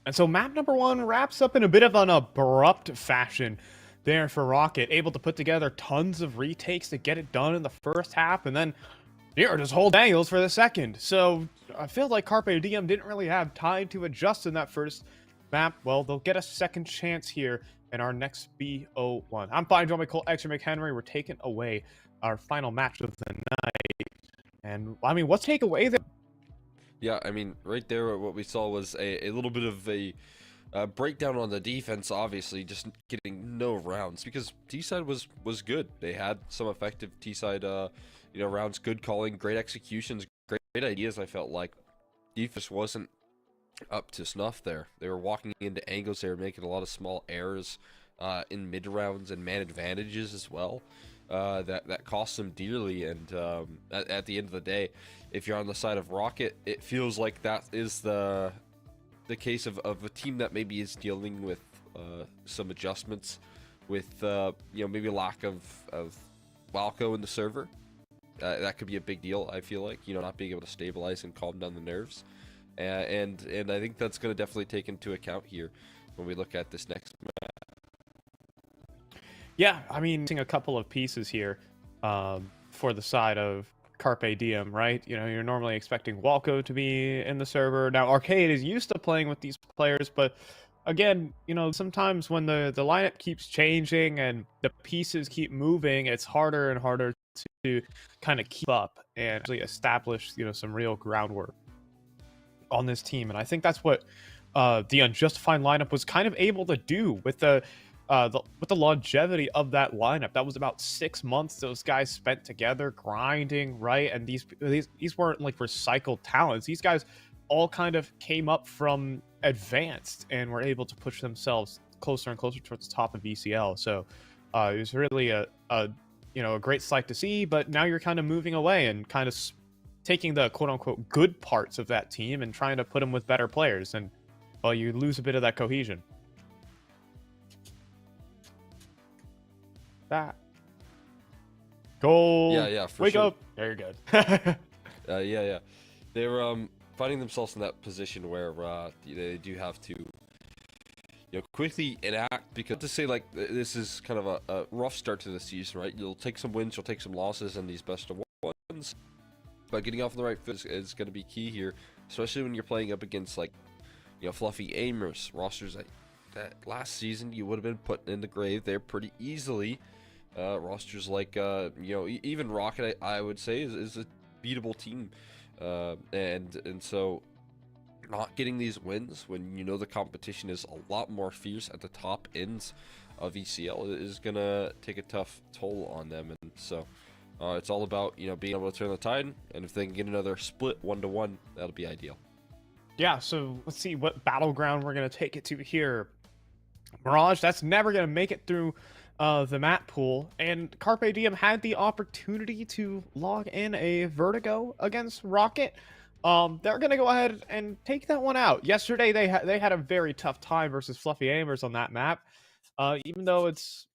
And so map number 1 wraps up in a bit of an abrupt fashion there for Rocket, able to put together tons of retakes to get it done in the first half, and then just hold angles for the second. So I feel like Carpe Diem didn't really have time to adjust in that first map. Well, they'll get a second chance here in our next BO1. I'm fine, John McCole, Extra McHenry. We're taking away our final match of the night. And, I mean, what's take away there? Yeah, I mean, right there, what we saw was a little bit of a breakdown on the defense, obviously, just getting no rounds, because T-side was good. They had some effective T-side, rounds, good calling, great executions, great ideas, I felt like. Defense wasn't up to snuff there. They were walking into angles, they were making a lot of small errors in mid-rounds and man advantages as well. That cost them dearly, and at the end of the day, if you're on the side of Rocket, it feels like that is the case of a team that maybe is dealing with some adjustments with maybe lack of Walco in the server. That could be a big deal, I feel like, not being able to stabilize and calm down the nerves, and I think that's going to definitely take into account here when we look at this next match. Yeah, I mean, missing a couple of pieces here for the side of Carpe Diem, right? You're normally expecting Walco to be in the server. Now, Arcade is used to playing with these players, but again, sometimes when the lineup keeps changing and the pieces keep moving, it's harder and harder to kind of keep up and actually establish, some real groundwork on this team. And I think that's what the Unjustified lineup was kind of able to do with the longevity of that lineup. That was about 6 months those guys spent together grinding, right? And these weren't like recycled talents. These guys all kind of came up from advanced and were able to push themselves closer and closer towards the top of ECL. So it was really a great sight to see. But now you're kind of moving away and kind of taking the quote unquote good parts of that team and trying to put them with better players, and well, you lose a bit of that cohesion. That goal. Yeah, for Wake sure. up. There you're good. Yeah. They were finding themselves in that position where they do have to quickly enact, because to say like this is kind of a rough start to the season, right? You'll take some wins, you'll take some losses in these best of ones, but getting off on the right foot is going to be key here, especially when you're playing up against like fluffy aimers, rosters that last season you would have been put in the grave there pretty easily. Rosters like even Rocket, I would say is a beatable team, and so not getting these wins when the competition is a lot more fierce at the top ends of ECL is gonna take a tough toll on them, and so it's all about being able to turn the tide, and if they can get another split 1-1, that'll be ideal. Yeah, so let's see what battleground we're going to take it to here. Mirage, that's never going to make it through the map pool, and Carpe Diem had the opportunity to log in a Vertigo against Rocket. They're going to go ahead and take that one out. Yesterday, they had a very tough time versus Fluffy Aimers on that map, even though it's,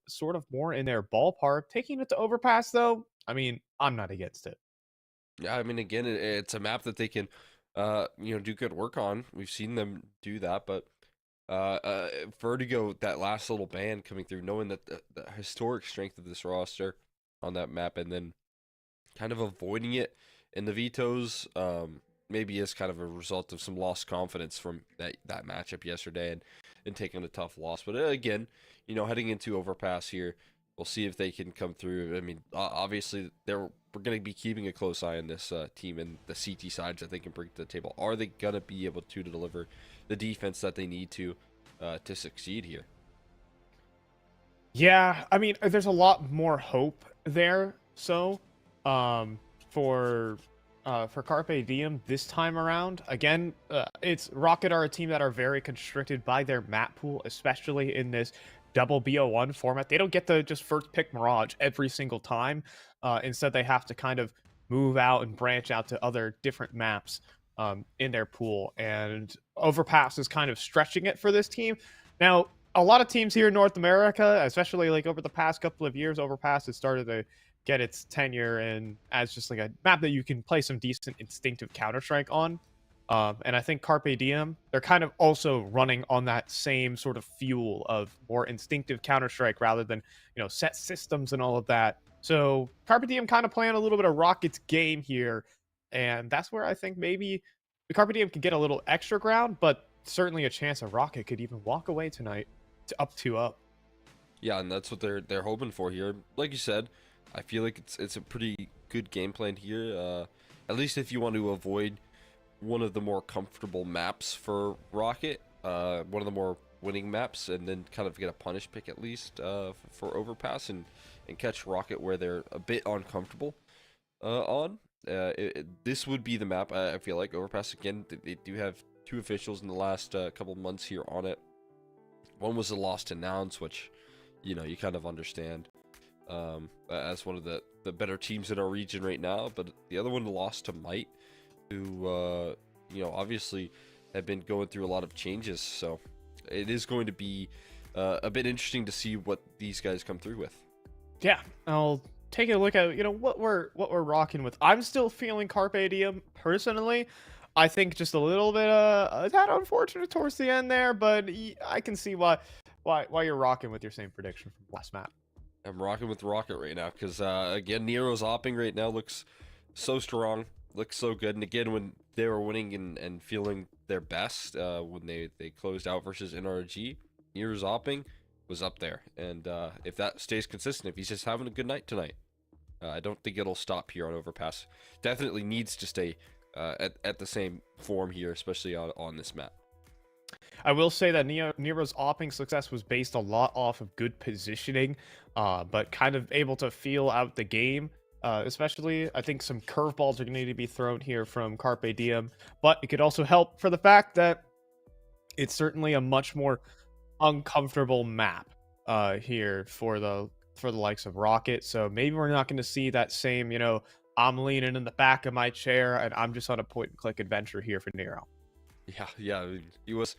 sort of more in their ballpark. Taking it to Overpass, though, I mean, I'm not against it. Yeah, I mean, again, it's a map that they can do good work on. We've seen them do that, but Vertigo, that last little band coming through, knowing that the historic strength of this roster on that map, and then kind of avoiding it in the vetoes, maybe is kind of a result of some lost confidence from that matchup yesterday, and taking a tough loss. But again, heading into Overpass here, we'll see if they can come through. I mean, obviously, we're going to be keeping a close eye on this team and the CT sides that they can bring to the table. Are they going to be able to deliver the defense that they need to succeed here? Yeah, I mean, there's a lot more hope there. So, for Carpe Diem this time around, again, it's Rocket are a team that are very constricted by their map pool, especially in this double BO1 format. They don't get to just first pick Mirage every single time. Instead, they have to kind of move out and branch out to other different maps in their pool. And Overpass is kind of stretching it for this team. Now, a lot of teams here in North America, especially like over the past couple of years, Overpass has started to get its tenure in as just like a map that you can play some decent instinctive Counter-Strike on. And I think Carpe Diem, they're kind of also running on that same sort of fuel of more instinctive Counter-Strike rather than, set systems and all of that. So Carpe Diem kind of playing a little bit of Rocket's game here. And that's where I think maybe the Carpe Diem could get a little extra ground, but certainly a chance a Rocket could even walk away tonight to up 2-up. Yeah, and that's what they're hoping for here. Like you said, I feel like it's a pretty good game plan here. At least if you want to avoid one of the more comfortable maps for Rocket, one of the more winning maps, and then kind of get a punish pick at least for Overpass and catch Rocket where they're a bit uncomfortable on. This would be the map, I feel like. Overpass, again, they do have 2 officials in the last couple months here on it. One was a loss to Nouns, which, you kind of understand as one of the better teams in our region right now. But the other one lost to Might, who, obviously have been going through a lot of changes. So it is going to be a bit interesting to see what these guys come through with. Yeah, I'll take a look at what we're rocking with. I'm still feeling Carpe Diem personally. I think just a little bit that unfortunate towards the end there, but I can see why you're rocking with your same prediction from last map. I'm rocking with Rocket right now because again, Nero's opping right now looks so strong, looks so good, and again when they were winning and feeling their best when they closed out versus NRG, Nero's opping was up there, and if that stays consistent, if he's just having a good night tonight, I don't think it'll stop here on Overpass. Definitely needs to stay at the same form here, especially on this map. I will say that Nero's opping success was based a lot off of good positioning, but kind of able to feel out the game. Especially, I think some curveballs are going to need to be thrown here from Carpe Diem, but it could also help for the fact that it's certainly a much more uncomfortable map here for the likes of Rocket. So maybe we're not going to see that same, I'm leaning in the back of my chair and I'm just on a point-and-click adventure here for Nero. Yeah. I mean, he was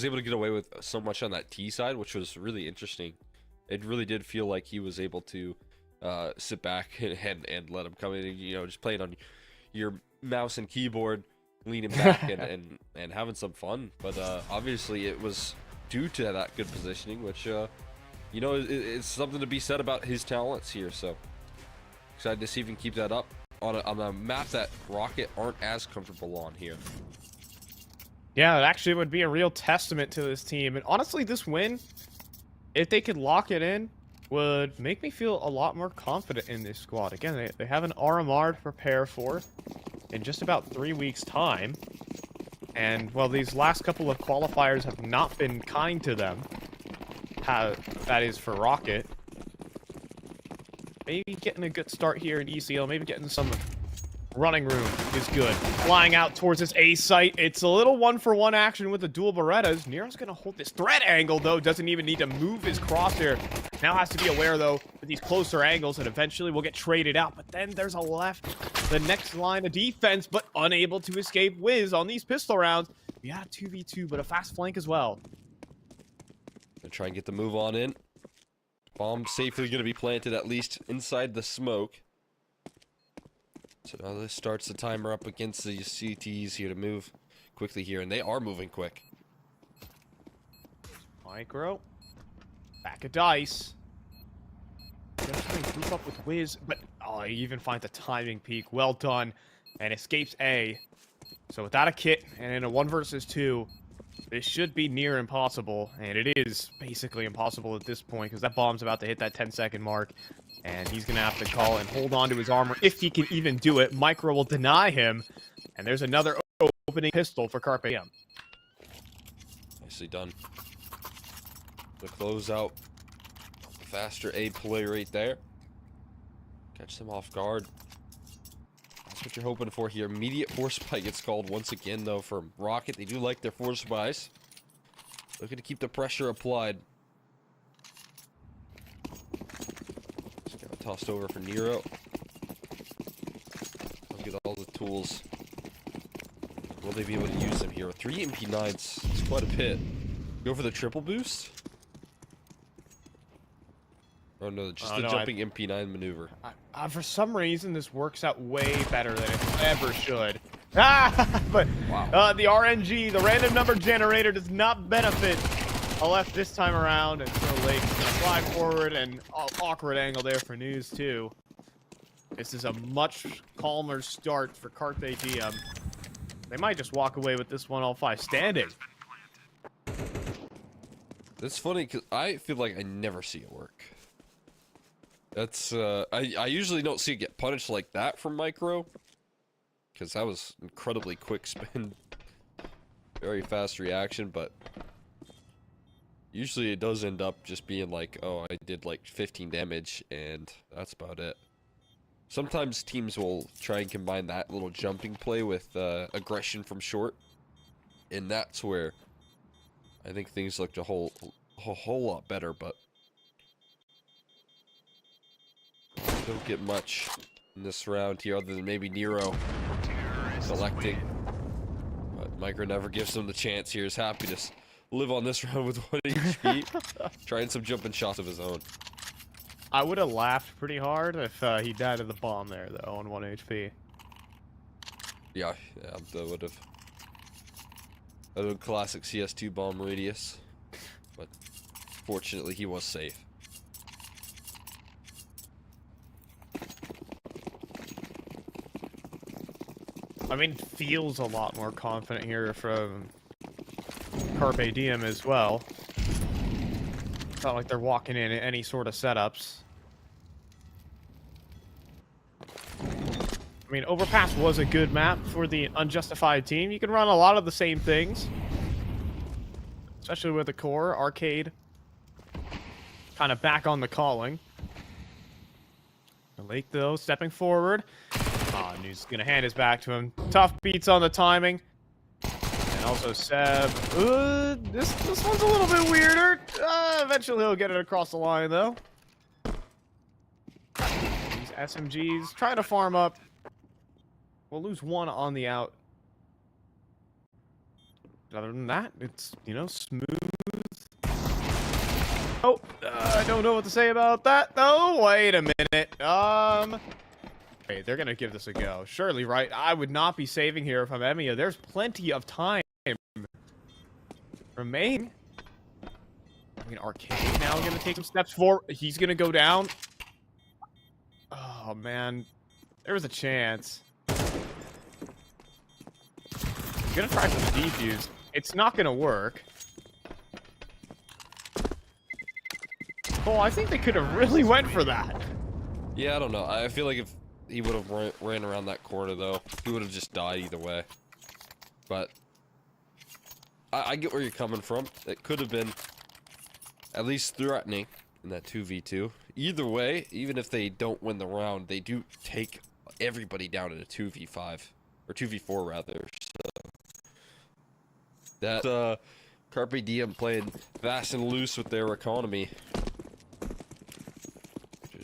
able to get away with so much on that T side, which was really interesting. It really did feel like he was able to sit back and let him come in and, just playing on your mouse and keyboard, leaning back and having some fun. But obviously it was due to that good positioning, which it's something to be said about his talents here. So excited to see if he can keep that up on a map that Rocket aren't as comfortable on here. Yeah, it actually would be a real testament to this team. And honestly, this win, if they could lock it in, would make me feel a lot more confident in this squad. Again, they have an RMR to prepare for in just about 3 weeks' time. And while these last couple of qualifiers have not been kind to them, that is for Rocket, maybe getting a good start here in ECL, maybe getting some running room is good. Flying out towards this A site. It's a little 1-for-1 action with the dual Berettas. Nero's going to hold this threat angle, though. Doesn't even need to move his crosshair. Now has to be aware, though, with these closer angles, and eventually will get traded out. But then there's a left. The next line of defense, but unable to escape Wiz on these pistol rounds. Yeah, 2v2, but a fast flank as well. Gonna try and get the move on in. Bomb safely going to be planted, at least inside the smoke. So now this starts the timer up against the CTs here to move quickly here, and they are moving quick. Micro. Back of dice. Gonna try and group up with Wiz, but he even finds a timing peak. Well done. And escapes A. So without a kit and in a 1 versus 2, this should be near impossible. And it is basically impossible at this point because that bomb's about to hit that 10-second mark. And he's going to have to call and hold on to his armor if he can even do it. Micro will deny him. And there's another opening pistol for Carpe Diem. Nicely done. The close out. Faster A play right there. Catch them off guard. That's what you're hoping for here. Immediate force spike gets called once again, though, for Rocket. They do like their force spikes. Looking to keep the pressure applied. Tossed over for Nero. Look at all the tools. Will they be able to use them here? With 3 MP9s, it's quite a bit. Go for the triple boost? Oh no, just the jumping MP9 maneuver. For some reason, this works out way better than it ever should. But Wow. the RNG, the random number generator, does not benefit Aleph this time around, and so Lake's gonna fly forward, and awkward angle there for News too. This is a much calmer start for Carpe Diem. They might just walk away with this one all 5 standing. It's funny because I feel like I never see it work. That's I usually don't see it get punished like that from Micro, because that was incredibly quick spin, very fast reaction. But usually it does end up just being like, oh, I did like 15 damage and that's about it. Sometimes teams will try and combine that little jumping play with aggression from short, and that's where I think things looked a whole lot better. But don't get much in this round here other than maybe Nero selecting. But Micro never gives him the chance here. He's happy to live on this round with 1 HP, trying some jumping shots of his own. I would have laughed pretty hard if he died of the bomb there, though, on 1 HP. Yeah, that would have. A classic CS2 bomb radius, but fortunately he was safe. I mean, feels a lot more confident here from Carpe Diem as well. It's not like they're walking in any sort of setups. I mean, Overpass was a good map for the Unjustified team. You can run a lot of the same things, especially with the core. Arcade kind of back on the calling. Lake, though, stepping forward. News gonna hand his back to him. Tough beats on the timing. And also Seb. This one's a little bit weirder. Eventually he'll get it across the line, though. These SMGs trying to farm up. We'll lose 1 on the out. Other than that, it's, you know, smooth. Oh, I don't know what to say about that, though. Wait a minute. Okay, they're gonna give this a go. Surely, right? I would not be saving here if I'm Emiya. There's plenty of time remaining. I mean, Arcade now gonna take some steps forward. He's gonna go down. Oh, man. There was a chance. He's gonna try some defuse. It's not gonna work. Oh, I think they could have really went for that. Yeah, I don't know. I feel like if he would have ran around that corner, though, he would have just died either way. But I get where you're coming from. It could have been at least threatening in that 2v2. Either way, even if they don't win the round, they do take everybody down in a 2v5. Or 2v4, rather. So that Carpe Diem playing fast and loose with their economy.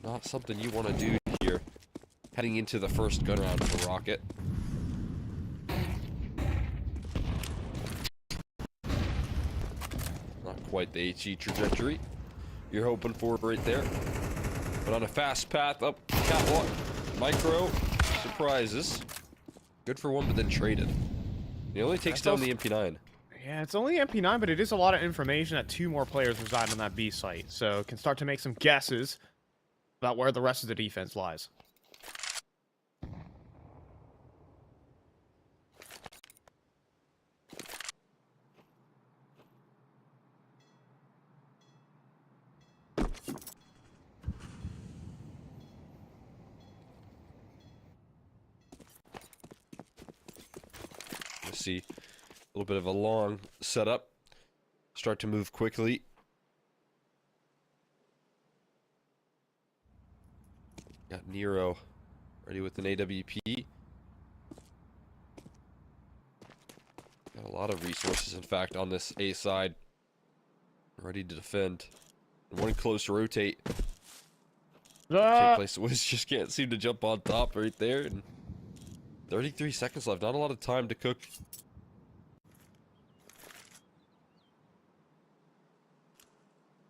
Not something you want to do here, heading into the first gun round for Rocket. Not quite the HE trajectory you're hoping for right there, but on a fast path up catwalk. Micro surprises. Good for 1, but then traded. He only takes down the MP9. Yeah, it's only MP9, but it is a lot of information that 2 more players reside on that B site, so can start to make some guesses about where the rest of the defense lies. You see a little bit of a long setup. Start to move quickly. Got Nero ready with an AWP. Got a lot of resources, in fact, on this A side. Ready to defend. One close rotate. Take place. Wiz just can't seem to jump on top right there. And 33 seconds left. Not a lot of time to cook.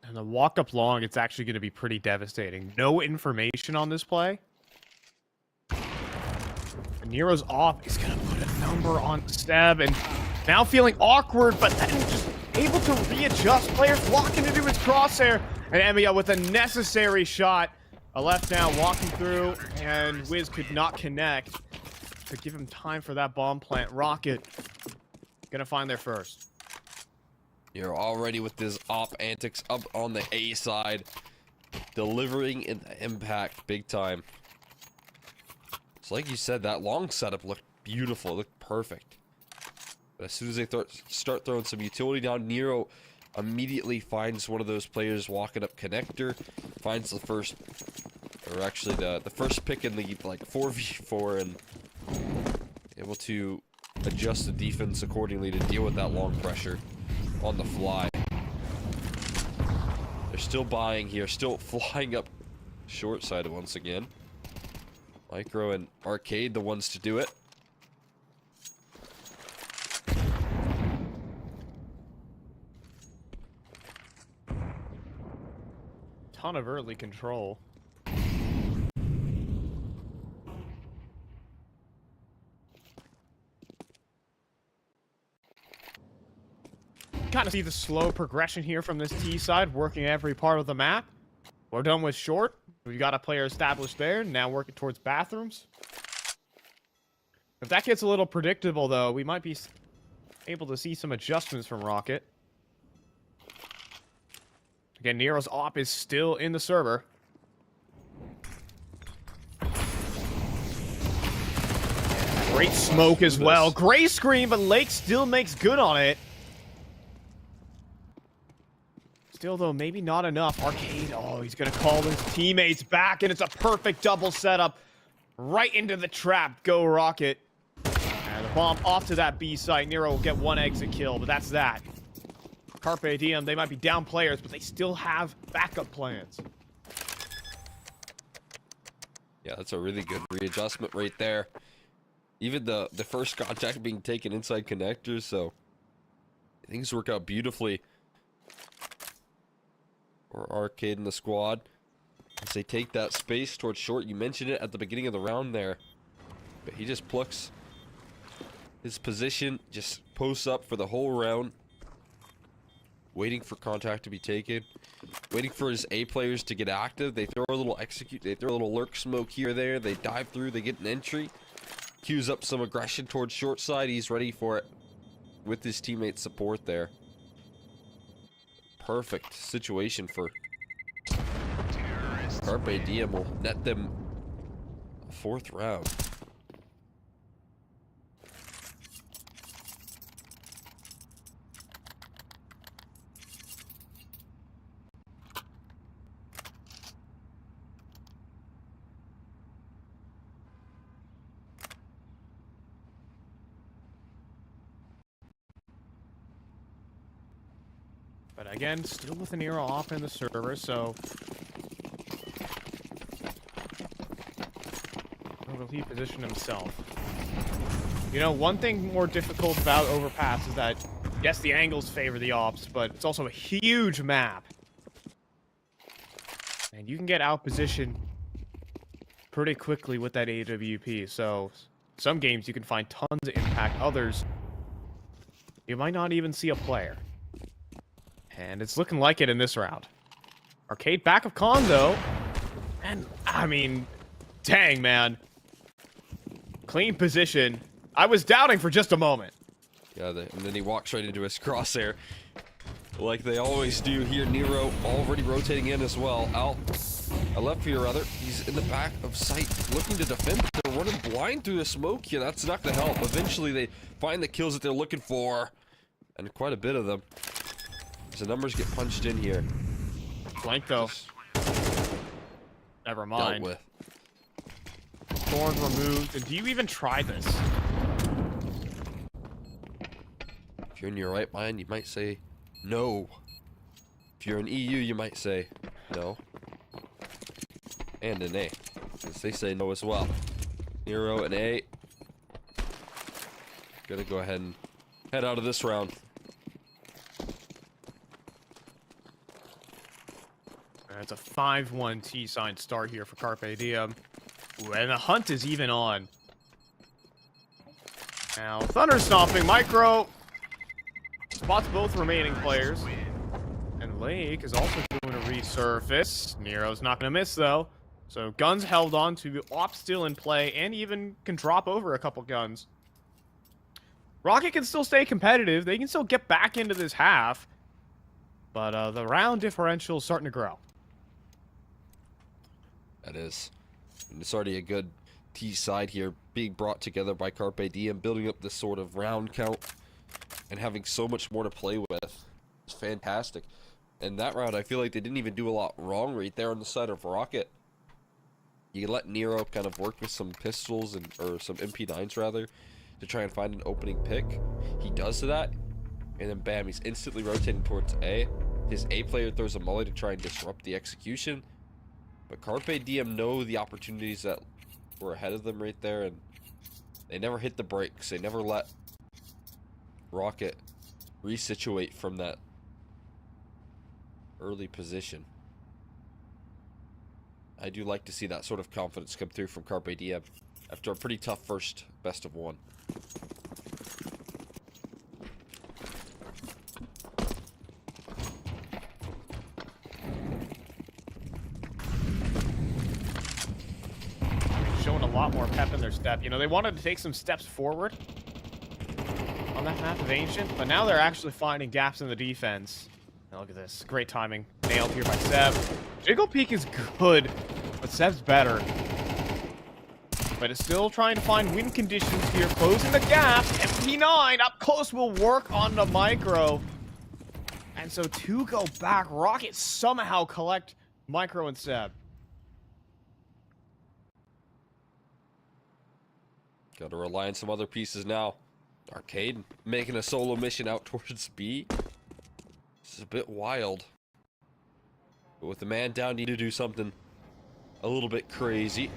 And the walk up long, it's actually going to be pretty devastating. No information on this play. Nero's off. He's gonna put a number on Seb, and now feeling awkward, but then just able to readjust. Players locking into his crosshair, and Emiya with a necessary shot. A left now walking through, and Wiz could not connect to give him time for that bomb plant. Rocket gonna find their first. You're already with this op antics up on the A side, delivering in the impact big time. So like you said, that long setup looked beautiful, looked perfect. But as soon as they start throwing some utility down, Nero immediately finds one of those players walking up connector, finds the first, or actually the first pick in the like 4v4, and able to adjust the defense accordingly to deal with that long pressure on the fly. They're still buying here, still flying up short side once again. Micro and Arcade, the ones to do it. Ton of early control. Kind of see the slow progression here from this T side, working every part of the map. We're done with short. We've got a player established there, now working towards bathrooms. If that gets a little predictable, though, we might be able to see some adjustments from Rocket. Again, Nero's op is still in the server. Great smoke as well. Gray screen, but Lake still makes good on it. Still, though, maybe not enough. Arcade, oh, he's going to call his teammates back, and it's a perfect double setup right into the trap. Go Rocket. And the bomb off to that B site. Nero will get one exit kill, but that's that. Carpe Diem, they might be down players, but they still have backup plans. Yeah, that's a really good readjustment right there. Even the first contact being taken inside connectors, so things work out beautifully for Arcade and the squad as they take that space towards short. You mentioned it at the beginning of the round there, but he just plucks his position, just posts up for the whole round, waiting for contact to be taken, waiting for his A players to get active. They throw a little execute, they throw a little lurk smoke here or there, they dive through, they get an entry, cues up some aggression towards short side. He's ready for it with his teammates' support there. Perfect situation for Carpe Diem. Will net them a 4th round. But again, still with an Nero off in the server, so where will he position himself? You know, one thing more difficult about Overpass is that, yes, the angles favor the ops, but it's also a huge map. And you can get out positioned pretty quickly with that AWP, so some games you can find tons of impact, others you might not even see a player. And it's looking like it in this round. Arcade back of Con, though. And, I mean, dang, man. Clean position. I was doubting for just a moment. Yeah, and then he walks right into his crosshair, like they always do here. Nero already rotating in as well. Out, left here, rather. He's in the back of sight, looking to defend. They're running blind through the smoke here. That's not going to help. Eventually, they find the kills that they're looking for, and quite a bit of them. The numbers get punched in here. Flank, though. Never mind. Dealt with. Thorn removed. And do you even try this? If you're in your right mind, you might say no. If you're in EU, you might say no. And an A, because they say no as well. Nero and A. Gonna go ahead and head out of this round. It's a 5-1 T-sign start here for Carpe Diem. Ooh, and the hunt is even on. Now, Thunder Stomping, Micro spots both remaining players. And Lake is also doing a resurface. Nero's not going to miss, though. So guns held on to, Op still in play, and even can drop over a couple guns. Rocket can still stay competitive. They can still get back into this half. But the round differential is starting to grow. That is. And it's already a good T side here, being brought together by Carpe Diem, building up this sort of round count and having so much more to play with. It's fantastic. And that round, I feel like they didn't even do a lot wrong right there on the side of Rocket. You let Nero kind of work with some pistols, or some MP9s rather, to try and find an opening pick. He does that, and then bam, he's instantly rotating towards A. His A player throws a molly to try and disrupt the execution. But Carpe Diem know the opportunities that were ahead of them right there, and they never hit the brakes. They never let Rocket resituate from that early position. I do like to see that sort of confidence come through from Carpe Diem after a pretty tough first best of one. Showing a lot more pep in their step. You know, they wanted to take some steps forward on that half of Ancient, but now they're actually finding gaps in the defense. Now look at this. Great timing. Nailed here by Seb. Jiggle Peek is good, but Seb's better. But it's still trying to find win conditions here, closing the gap. MP9 up close will work on the Micro. And so two go back. Rocket somehow collect Micro and Seb. Got to rely on some other pieces now. Arcade making a solo mission out towards B. This is a bit wild. But with the man down, need to do something a little bit crazy.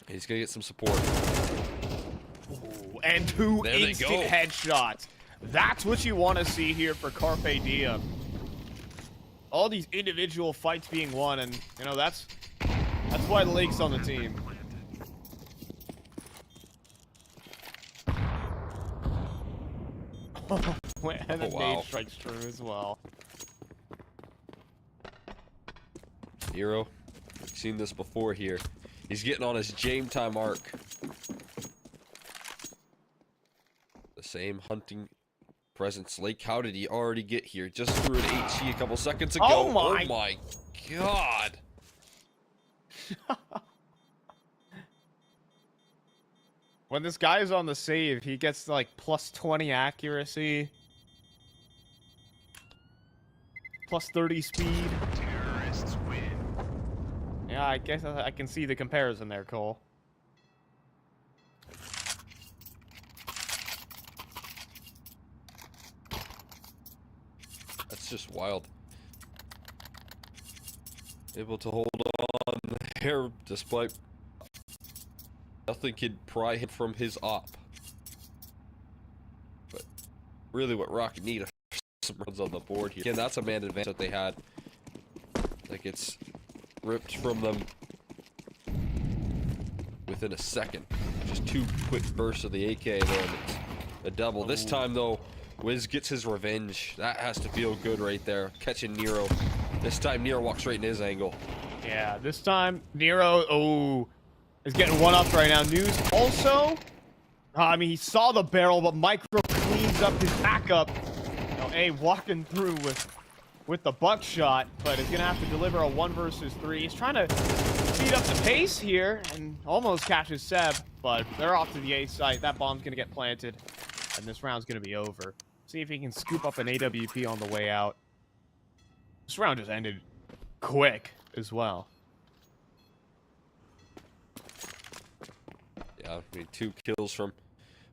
He's gonna get some support. Ooh, and two instant headshots. That's what you want to see here for Carpe Diem. All these individual fights being won, and you know that's why Lake's on the team. And the nade strikes true as well. Hero, we've seen this before here. He's getting on his game time arc. The same hunting presence. Lake, how did he already get here? Just threw an HE a couple seconds ago. Oh my god. When this guy is on the save, he gets like plus 20 accuracy, plus 30 speed. Terrorists win. Yeah, I guess I can see the comparison there, Cole. That's just wild. Able to hold on there despite nothing could pry him from his op. But really what Rocket need are some runs on the board here. Again, that's a man advantage that they had. Like it's ripped from them within a second. Just two quick bursts of the AK and then it's a double. This time though, Wiz gets his revenge. That has to feel good right there. Catching Nero. This time Nero walks right in his angle. Yeah, this time Nero, is getting one up right now. News also, I mean, he saw the barrel, but Micro cleans up his backup. Now, A walking through with the buckshot, but is going to have to deliver a 1 versus 3. He's trying to speed up the pace here and almost catches Seb, but they're off to the A site. That bomb's going to get planted, and this round's going to be over. See if he can scoop up an AWP on the way out. This round just ended quick as well. Yeah, I mean, 2 kills from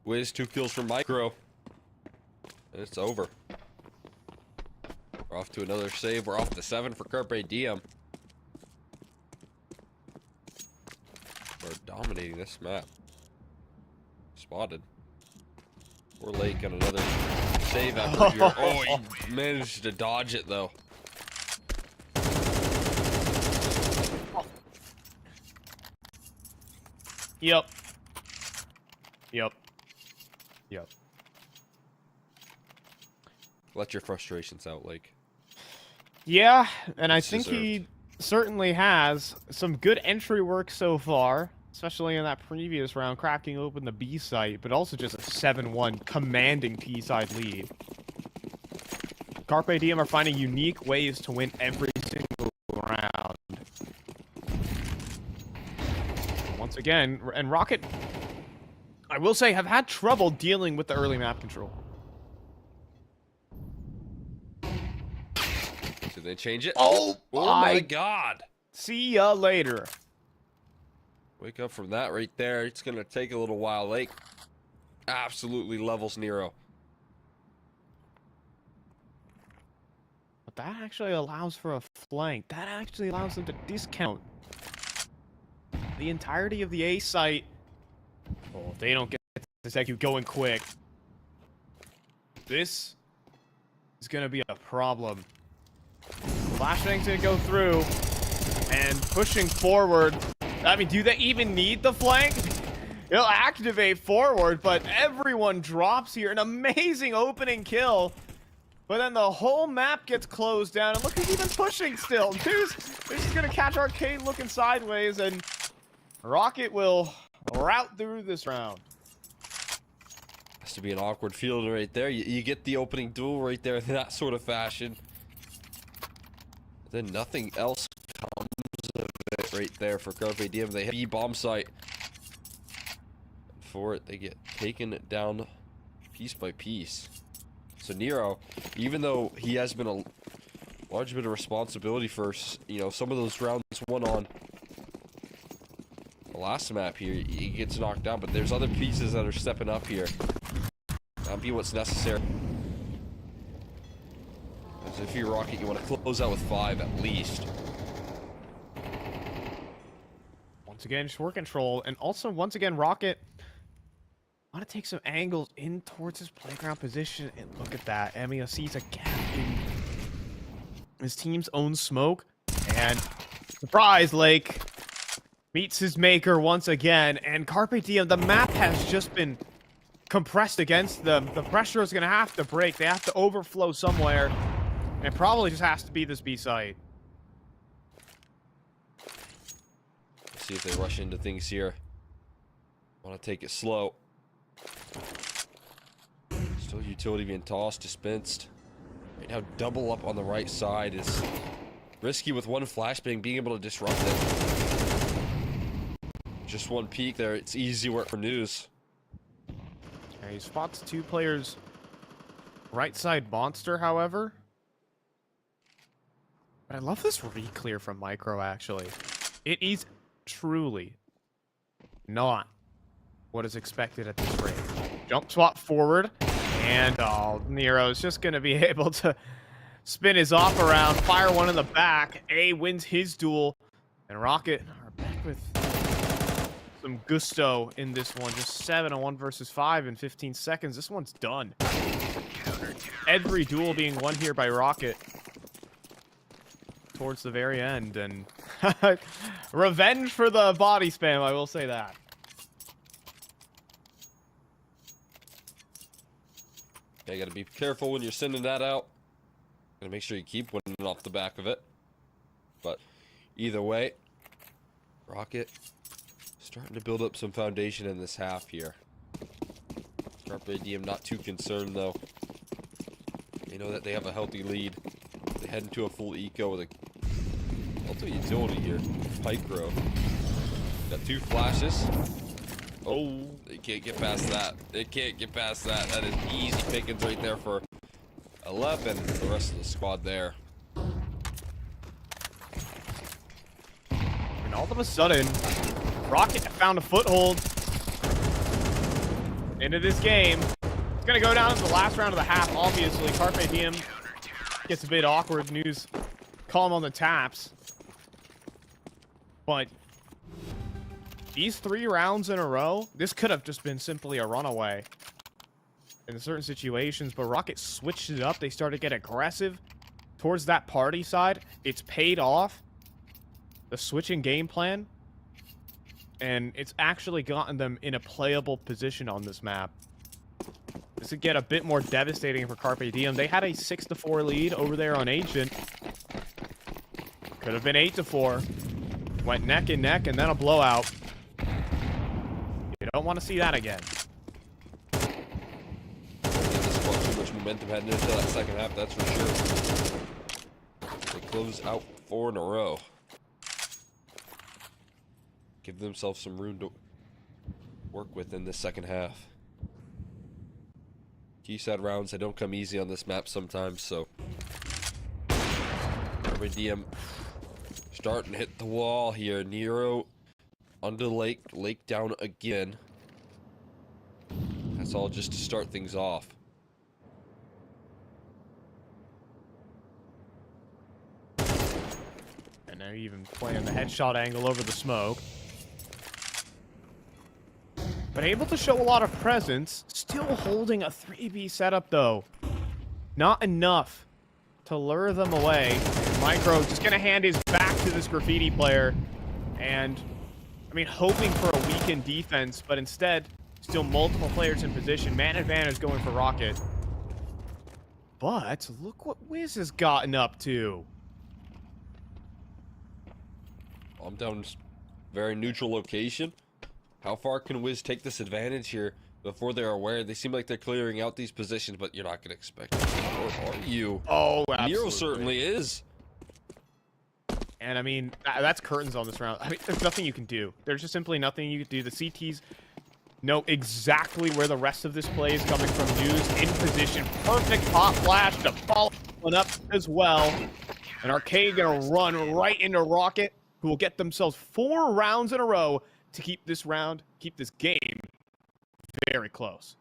Wiz, 2 kills from Micro. And it's over. We're off to another save. We're off to 7 for Carpe Diem. We're dominating this map. Spotted. Poor Lake on another save effort here. Oh, he managed to dodge it though. Yep. Yep. Yep. Let your frustrations out, like. Yeah, and I It's think deserved. he certainly has some good entry work so far, especially in that previous round, cracking open the B site, but also just a 7-1 commanding P side lead. Carpe Diem are finding unique ways to win every single round. Once again, and Rocket, I will say, have had trouble dealing with the early map control. Did they change it? Oh my God. See ya later. Wake up from that right there. It's going to take a little while. Lake absolutely levels Nero. But that actually allows for a flank. That actually allows them to discount the entirety of the A site. Oh, if they don't get this execute going quick, this is going to be a problem. Flashbang's going to go through and pushing forward. I mean, do they even need the flank? It'll activate forward, but everyone drops here. An amazing opening kill. But then the whole map gets closed down. And look who's even pushing still. They're just going to catch Arcade looking sideways. And Rocket will route through this round. Has to be an awkward field right there. You get the opening duel right there in that sort of fashion. Then nothing else comes of it right there for Carpe Diem. They hit B bomb site. For it, they get taken down piece by piece. So Nero, even though he has been a large bit of responsibility for, you know, some of those rounds won on the last map here, he gets knocked down, but there's other pieces that are stepping up here. That'll be what's necessary. As if you're Rocket, you want to close out with 5 at least. Once again, short control. And also, once again, Rocket want to take some angles in towards his playground position. And look at that. Emio sees a gap in his team's own smoke. And surprise, Lake meets his maker once again. And Carpe Diem, the map has just been compressed against them. The pressure is going to have to break. They have to overflow somewhere. And it probably just has to be this B site. Let's see if they rush into things here. Want to take it slow. Still utility being tossed, dispensed. Right now, double up on the right side is risky with one flashbang being able to disrupt it. Just one peek there. It's easy work for News. Okay, he spots 2 players. Right side monster, however. But I love this re-clear from Micro, actually. It is truly not what is expected at this rate. Jump swap forward, and Nero's just going to be able to spin his off around, fire one in the back. A wins his duel, and Rocket are back with some gusto in this one. Just 7-1 versus 5 in 15 seconds. This one's done. Every duel being won here by Rocket towards the very end, and revenge for the body spam, I will say that. Yeah, you gotta be careful when you're sending that out. Gotta make sure you keep winning off the back of it. But either way, Rocket starting to build up some foundation in this half here. Carpe Diem not too concerned though. They know that they have a healthy lead. They head into a full eco with a utility here. Picro. Got 2 flashes. Oh, they can't get past that. They can't get past that. That is easy pickings right there for 11. The rest of the squad there. And all of a sudden, Rocket found a foothold into this game. It's going to go down to the last round of the half, obviously. Carpe Diem gets a bit awkward. News call him on the taps. But these 3 rounds in a row, this could have just been simply a runaway in certain situations, but Rocket switched it up. They started to get aggressive towards that party side. It's paid off. The switching game plan and it's actually gotten them in a playable position on this map. This would get a bit more devastating for Carpe Diem. They had a 6-4 lead over there on Ancient. Could have been 8-4. Went neck and neck, and then a blowout. You don't want to see that again. This squad too much momentum heading into that second half, that's for sure. They close out 4 in a row. Give themselves some room to work with in this second half. Keyside rounds, they don't come easy on this map sometimes, so Diem starting to hit the wall here. Nero under the lake down again. That's all just to start things off. And now even playing the headshot angle over the smoke. But able to show a lot of presence. Still holding a 3B setup, though. Not enough to lure them away. Micro just going to hand his back to this graffiti player. And, I mean, hoping for a weakened defense. But instead, still multiple players in position. Man advantage going for Rocket. But look what Wiz has gotten up to. I'm down very neutral location. How far can Wiz take this advantage here before they're aware? They seem like they're clearing out these positions, but you're not going to expect it. Or are you? Oh, absolutely. Nero certainly is. And, I mean, that's curtains on this round. I mean, there's nothing you can do. There's just simply nothing you can do. The CTs know exactly where the rest of this play is coming from. News in position. Perfect pop flash to follow one up as well. And Arcade going to run right into Rocket, who will get themselves 4 rounds in a row to keep this game very close.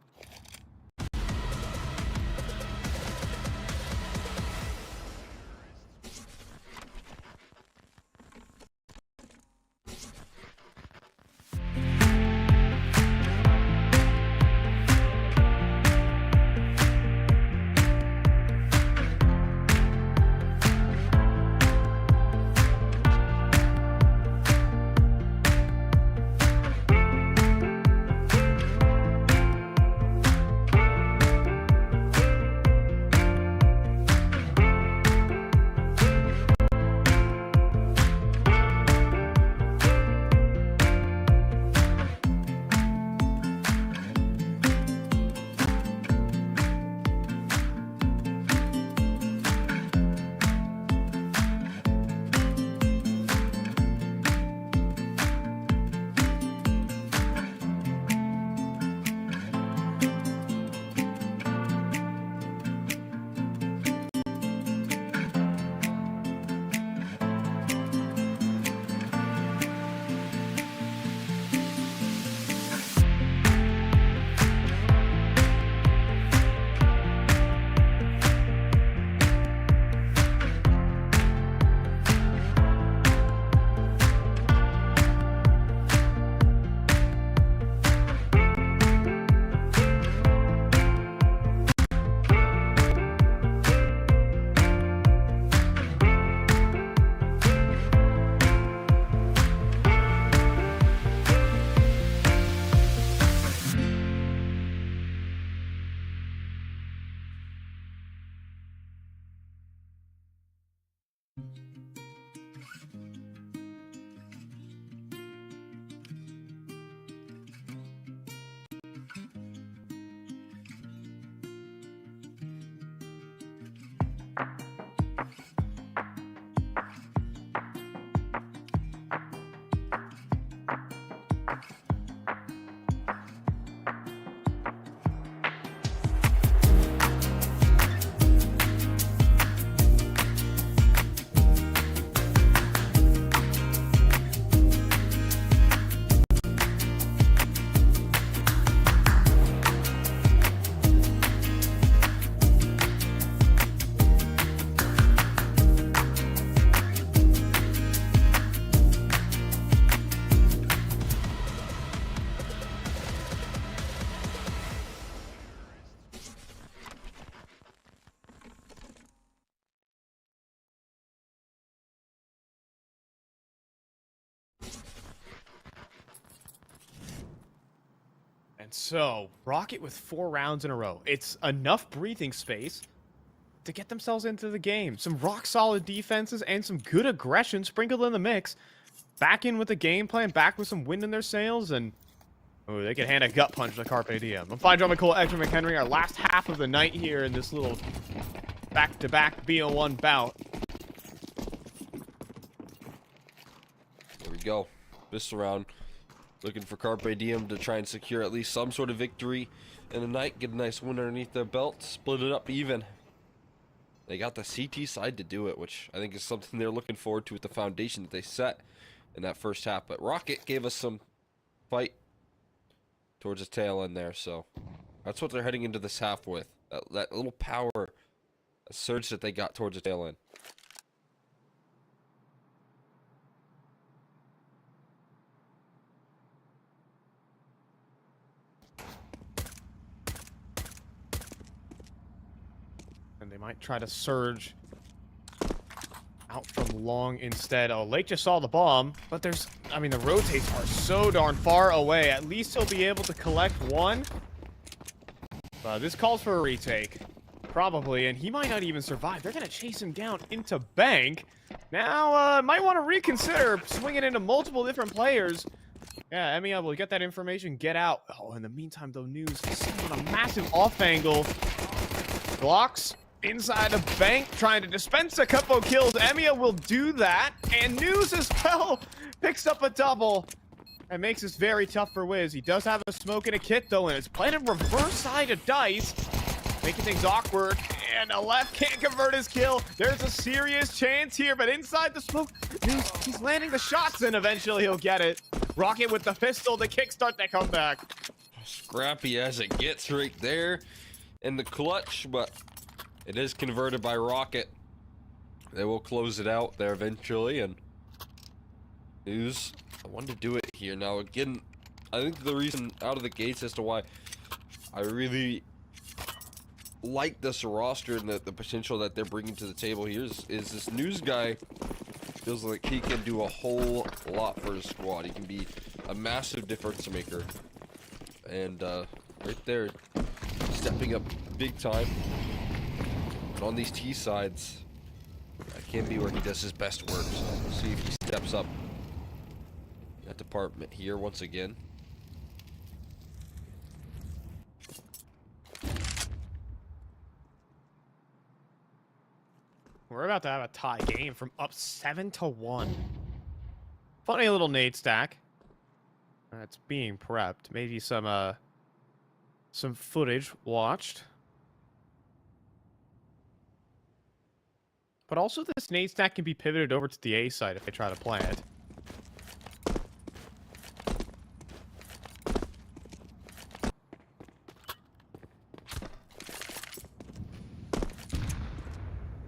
And so, Rocket with 4 rounds in a row. It's enough breathing space to get themselves into the game. Some rock-solid defenses and some good aggression sprinkled in the mix. Back in with the game plan, back with some wind in their sails, and oh, they can hand a gut punch to Carpe Diem. I'm fine, John McCole, Edgar McHenry, our last half of the night here in this little back-to-back BO1 bout. There we go. This round, looking for Carpe Diem to try and secure at least some sort of victory in the night, get a nice win underneath their belt, split it up even. They got the CT side to do it, which I think is something they're looking forward to with the foundation that they set in that first half. But Rocket gave us some fight towards the tail end there, so that's what they're heading into this half with. That little power, a surge that they got towards the tail end. And they might try to surge out from long instead. Oh, Lake just saw the bomb, but there's, I mean, the rotates are so darn far away. At least he'll be able to collect one. This calls for a retake, probably, and he might not even survive. They're going to chase him down into bank. Now, might want to reconsider swinging into multiple different players. Yeah, Emiya will get that information, get out. Oh, in the meantime, though, News sending a massive off angle. Blocks inside the bank, trying to dispense a couple kills. Emiya will do that, and News as well picks up a double and makes this very tough for Wiz. He does have a smoke and a kit, though, and it's planted reverse side of dice, making things awkward, and a left can't convert his kill. There's a serious chance here, but inside the smoke, News, he's landing the shots, and eventually he'll get it. Rocket with the pistol to kickstart the comeback. Scrappy as it gets right there in the clutch, but it is converted by Rocket. They will close it out there eventually, and News, I wanted to do it here. Now, again, I think the reason out of the gates as to why I really like this roster and the potential that they're bringing to the table here is this News guy feels like he can do a whole lot for his squad. He can be a massive difference maker. And right there, stepping up big time. But on these T sides, that can be where he does his best work. So we'll see if he steps up that department here once again. We're about to have a tie game from up 7-1. Funny little nade stack. That's being prepped. Maybe some footage watched. But also this nade stack can be pivoted over to the A side if they try to play it.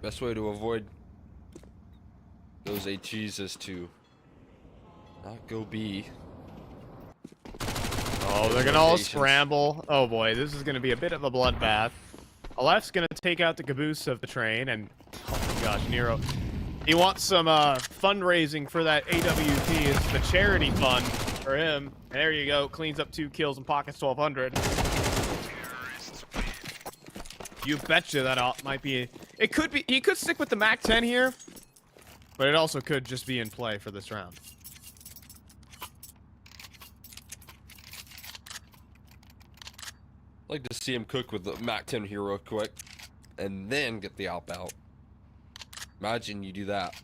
Best way to avoid those HEs is to not go B. Oh, they're gonna all scramble. Oh boy, this is gonna be a bit of a bloodbath. Aleph's gonna take out the caboose of the train, and oh my gosh, Nero. He wants some fundraising for that AWP. It's the charity fund for him. And there you go, cleans up 2 kills and pockets 1,200. You betcha that might be. It could be. He could stick with the MAC-10 here, but it also could just be in play for this round. I'd like to see him cook with the MAC-10 here real quick, and then get the AWP out. Imagine you do that.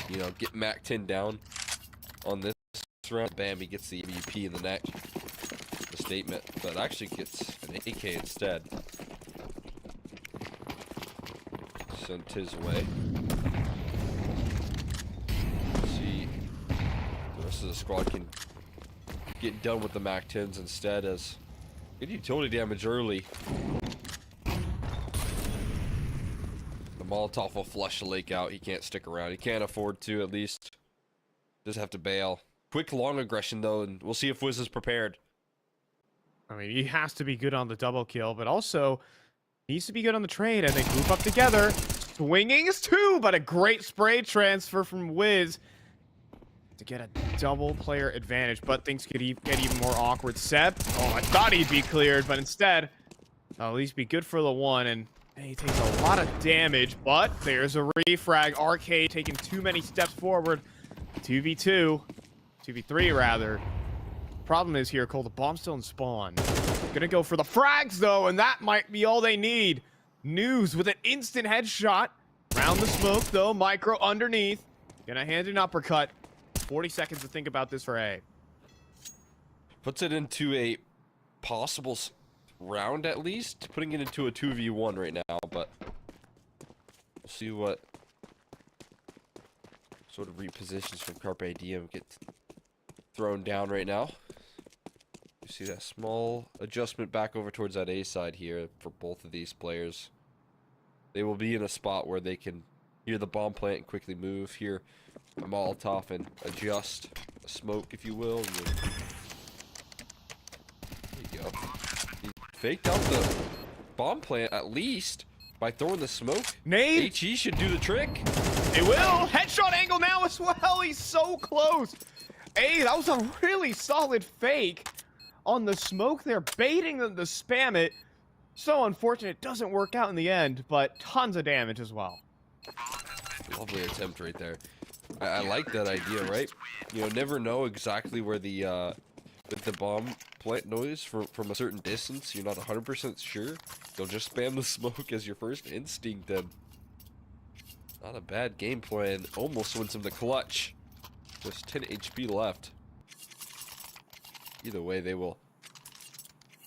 You know, get MAC-10 down on this round. Bam, he gets the MVP in the neck. The statement, but actually gets an AK instead. Sent his way. See, the rest of the squad can get done with the MAC-10s instead, as good utility damage early. The Molotov will flush the Lake out. He can't stick around. He can't afford to, at least. Just have to bail. Quick long aggression though, and we'll see if Wiz is prepared. I mean, he has to be good on the double kill, but also needs to be good on the trade, and they group up together. Swinging is 2, but a great spray transfer from Wiz. to get a double player advantage, but things could get even more awkward. Seb, oh, I thought he'd be cleared, but instead, I'll at least be good for the one, and he takes a lot of damage, but there's a refrag. Arcade taking too many steps forward. 2v2. 2v3, rather. Problem is here, Cole, the bomb's still in spawn. Gonna go for the frags, though, and that might be all they need. News with an instant headshot. Round the smoke, though. Micro underneath. Gonna hand an uppercut. 40 seconds to think about this for A. Puts it into a possible round, at least. Putting it into a 2v1 right now, but we'll see what sort of repositions from Carpe Diem get thrown down right now. You see that small adjustment back over towards that A side here for both of these players. They will be in a spot where they can hear the bomb plant and quickly move. Here, a Molotov and adjust a smoke, if you will. There you go. He faked out the bomb plant at least by throwing the smoke. Nade. HE should do the trick. It will. Headshot angle now as well. He's so close. Hey, that was a really solid fake on the smoke there, baiting them to spam it. So unfortunate it doesn't work out in the end, but tons of damage as well. Lovely attempt right there. I like that idea, right? You know, never know exactly where the bomb plant noise from a certain distance. You're not 100% sure. You'll just spam the smoke as your first instinct, and not a bad game plan. Almost wins him the clutch. Just 10 HP left. Either way, they will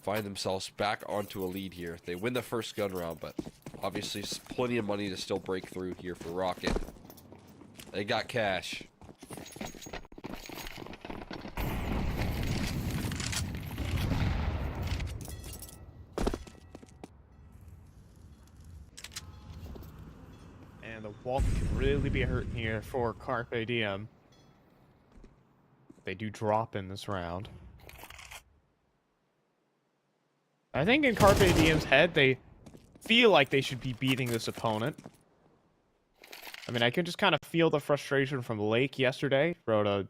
find themselves back onto a lead here. They win the first gun round, but obviously plenty of money to still break through here for Rocket. They got cash. And the walk could really be hurting here for Carpe Diem. They do drop in this round. I think in Carpe Diem's head, they feel like they should be beating this opponent. I mean, I can just kind of feel the frustration from Lake yesterday. Wrote a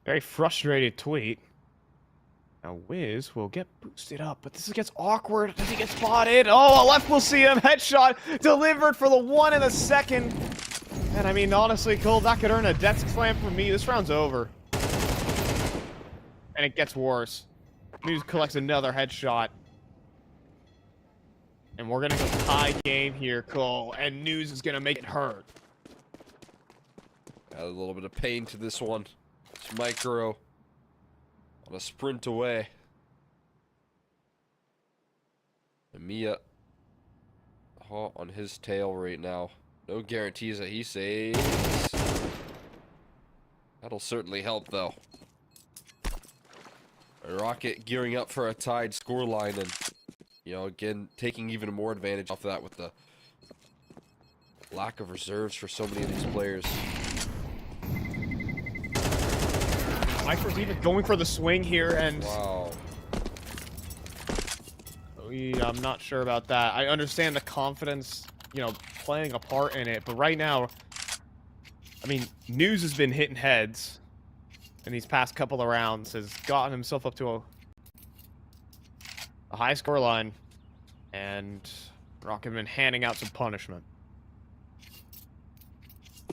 very frustrated tweet. Now Wiz will get boosted up, but this gets awkward. Does he get spotted? Oh, a left will see him. Headshot delivered for the one in a second. And I mean, honestly, Cole, that could earn a death slam for me. This round's over. And it gets worse. News collects another headshot. And we're going to go tie game here, Cole. And News is going to make it hurt. Add a little bit of pain to this one. It's Micro on a sprint away. And Mia hot on his tail right now. No guarantees that he saves. That'll certainly help, though. Rocket gearing up for a tied scoreline, and you know, again, taking even more advantage off of that with the lack of reserves for so many of these players. Micro's even going for the swing here, and Wow. I'm not sure about that. I understand the confidence, you know, playing a part in it, but right now, I mean, News has been hitting heads in these past couple of rounds, has gotten himself up to a high score line, and Rocket been handing out some punishment.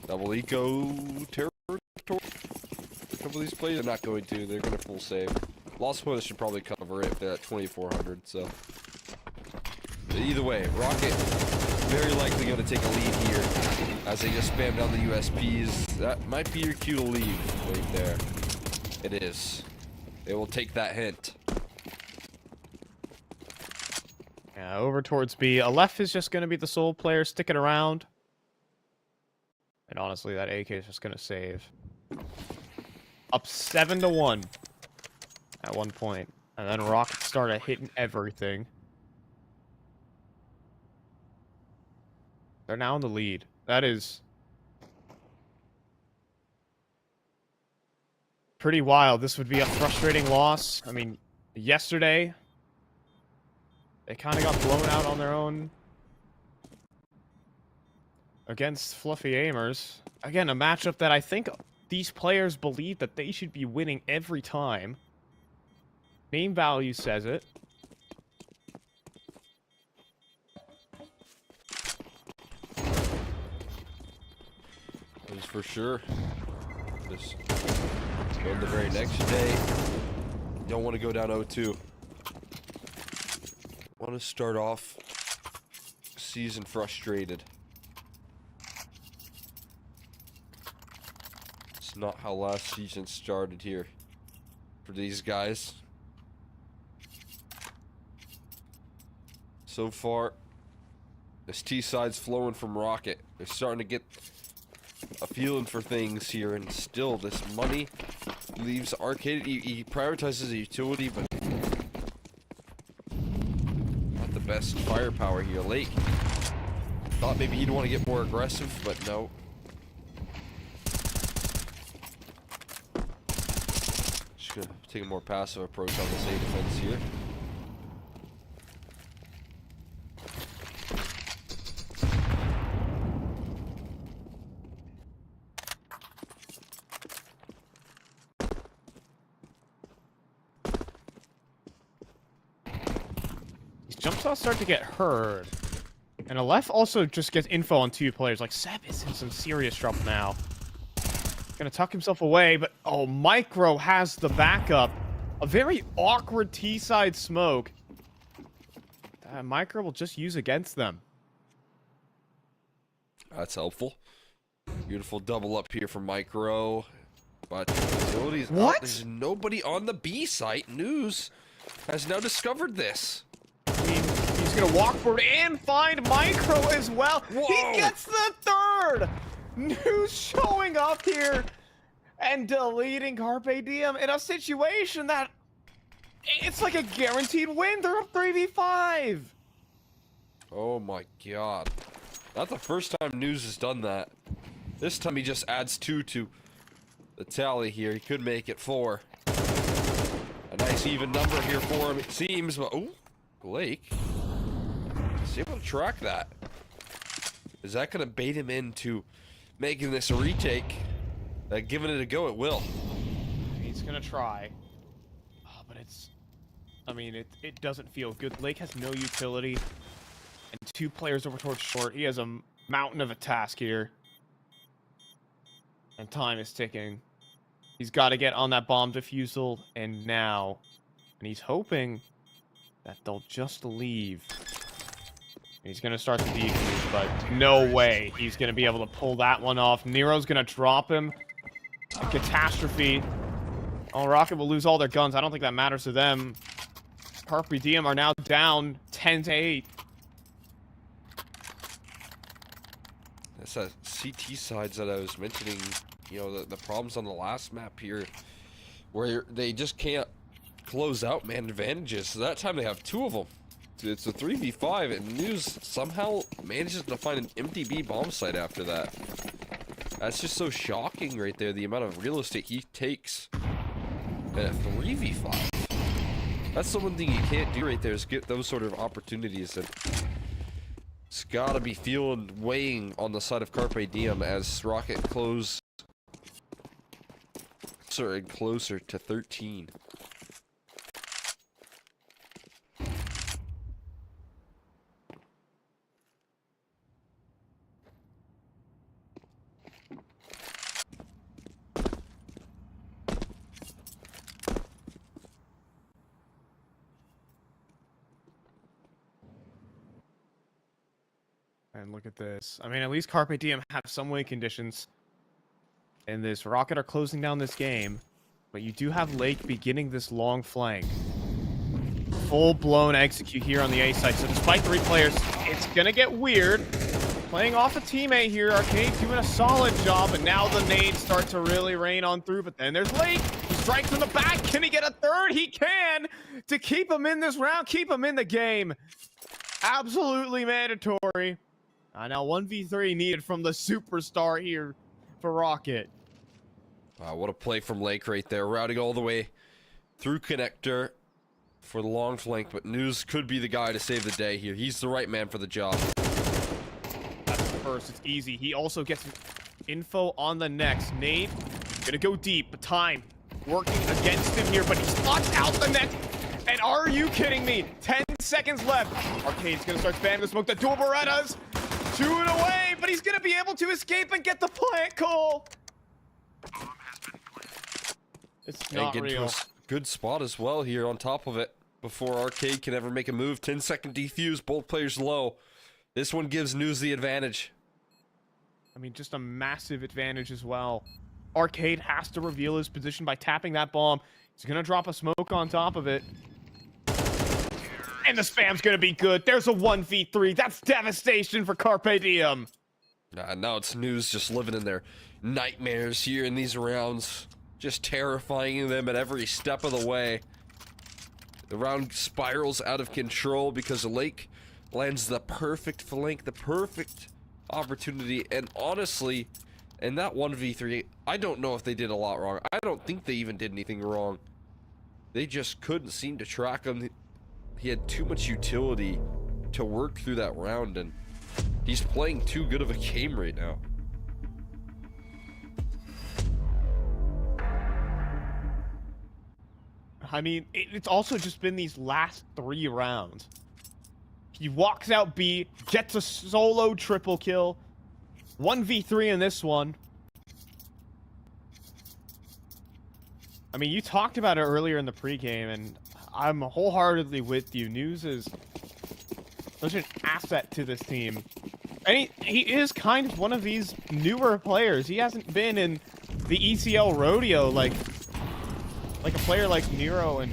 Double eco territory. A couple of these plays are not going to. They're going to full save. Lost point should probably cover it if they're at 2,400. So, but either way, Rocket very likely going to take a lead here as they just spam down the USPs. That might be your cue to leave right there. It is. They will take that hint. Yeah, over towards B. Aleph is just going to be the sole player sticking around. And honestly, that AK is just going to save. Up 7-1 at one point. And then Rocket started hitting everything. They're now in the lead. That is pretty wild. This would be a frustrating loss. I mean, yesterday, they kind of got blown out on their own against Fluffy Aimers. again, a matchup that I think these players believe that they should be winning every time. Name value says it. That is for sure. Just on the very next day. Don't want to go down 0-2. Want to start off season frustrated. It's not how last season started here for these guys. So far, this T-side's flowing from Rocket. They're starting to get a feeling for things here, and still this money leaves Arcade. He prioritizes the utility, but not the best firepower here. Lake thought maybe he'd want to get more aggressive, but no. Just gonna take a more passive approach on this A defense here. Jump shots start to get heard. And Aleph also just gets info on 2 players. Like, Seb is in some serious trouble now. Gonna tuck himself away, but oh, Micro has the backup. A very awkward T-side smoke. Micro will just use against them. That's helpful. Beautiful double up here from Micro. But utilities what? There's nobody on the B site. News has now discovered this. He's gonna walk forward and find Micro as well. Whoa. He gets the third! News showing up here and deleting Carpe Diem in a situation that it's like a guaranteed win. They're up 3v5. Oh my god. Not the first time News has done that. This time he just adds 2 to the tally here. He could make it 4. A nice even number here for him, it seems, but ooh. Blake is able to track that. Is that going to bait him into making this a retake? Giving it a go, it will. He's going to try. Oh, but it's... I mean, it doesn't feel good. Lake has no utility. And 2 players over towards short. He has a mountain of a task here. And time is ticking. He's got to get on that bomb defusal. And now... And he's hoping... that they'll just leave. He's gonna start the defuse, but no way he's gonna be able to pull that one off. Nero's gonna drop him. A catastrophe. Oh, Rocket will lose all their guns. I don't think that matters to them. Carpe Diem are now down 10-8. That's that CT sides that I was mentioning. You know, the problems on the last map here, where they just can't close out man advantages. So that time they have 2 of them. It's a 3v5, and News somehow manages to find an empty B bomb site after that. That's just so shocking right there, the amount of real estate he takes in a 3v5. That's the one thing you can't do right there, is get those sort of opportunities. And it's gotta be feeling weighing on the side of Carpe Diem as Rocket closer and closer to 13. And look at this. I mean, at least Carpe Diem have some win conditions. And this Rocket are closing down this game. But you do have Lake beginning this long flank. Full-blown execute here on the A side. So despite 3 players, it's gonna get weird. Playing off a teammate here. Arcade doing a solid job. And now the nades start to really rain on through. But then there's Lake. He strikes from the back. Can he get a third? He can! To keep him in this round. Keep him in the game. Absolutely mandatory. Now 1v3 needed from the superstar here for Rocket. Wow, what a play from Lake right there. Routing all the way through connector for the long flank, but News could be the guy to save the day here. He's the right man for the job. That's the first. It's easy. He also gets info on the next. Nade, gonna go deep, but time working against him here, but he's locked out the next. And are you kidding me? 10 seconds left. Arcade's gonna start spamming the smoke. The dual Berettas. Chewing away, but he's gonna be able to escape and get the plant call. It's not real. Good spot as well here on top of it before Arcade can ever make a move. 10-second defuse, both players low. This one gives News the advantage. I mean, just a massive advantage as well. Arcade has to reveal his position by tapping that bomb. He's gonna drop a smoke on top of it. And the spam's gonna be good. There's a 1v3. That's devastation for Carpe Diem. Now it's News just living in their nightmares here in these rounds. Just terrifying them at every step of the way. The round spirals out of control because Lake lands the perfect flank, the perfect opportunity. And honestly, in that 1v3, I don't know if they did a lot wrong. I don't think they even did anything wrong. They just couldn't seem to track him. He had too much utility to work through that round, and he's playing too good of a game right now. I mean, it's also just been these last 3 rounds. He walks out B, gets a solo triple kill. 1v3 in this one. I mean, you talked about it earlier in the pregame, and I'm wholeheartedly with you. News is such an asset to this team. And he is kind of one of these newer players. He hasn't been in the ECL rodeo like a player like Nero and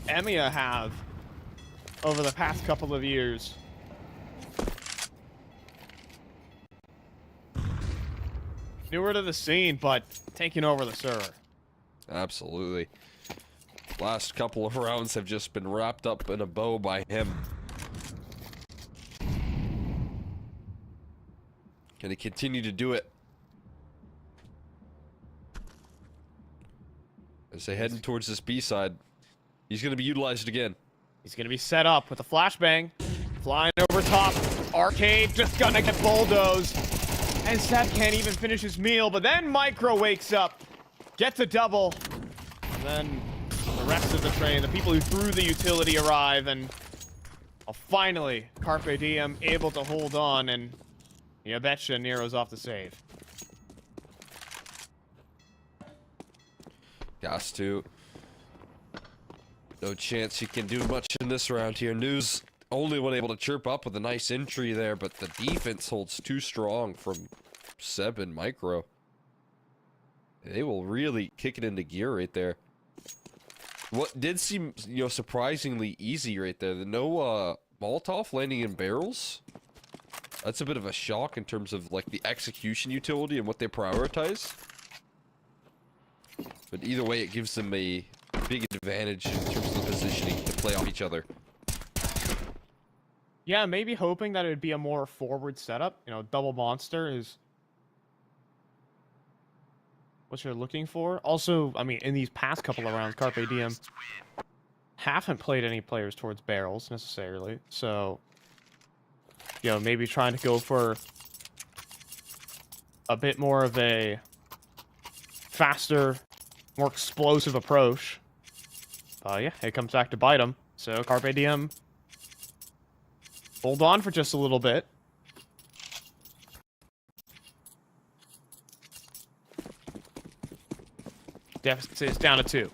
Emiya have over the past couple of years. Newer to the scene, but taking over the server. Absolutely. Last couple of rounds have just been wrapped up in a bow by him. Can he continue to do it? As they heading towards this B side, he's going to be utilized again. He's going to be set up with a flashbang. Flying over top. Arcade just going to get bulldozed. And Seth can't even finish his meal, but then Micro wakes up. Gets a double. And then the rest of the train, the people who threw the utility arrive, and finally, Carpe Diem able to hold on, and you betcha Nero's off the save. Got to. No chance he can do much in this round here. News only one able to chirp up with a nice entry there, but the defense holds too strong from Seb and Micro. They will really kick it into gear right there. What did seem, surprisingly easy right there. The no Molotov landing in barrels. That's a bit of a shock in terms of like the execution utility and what they prioritize. But either way, it gives them a big advantage in terms of the positioning to play off each other. Yeah, maybe hoping that it would be a more forward setup. Double monster is what you're looking for. Also, I mean, in these past couple of rounds, Carpe Diem haven't played any players towards barrels necessarily. So, maybe trying to go for a bit more of a faster, more explosive approach. Yeah, it comes back to bite him. So Carpe Diem hold on for just a little bit. Deficit is down to 2.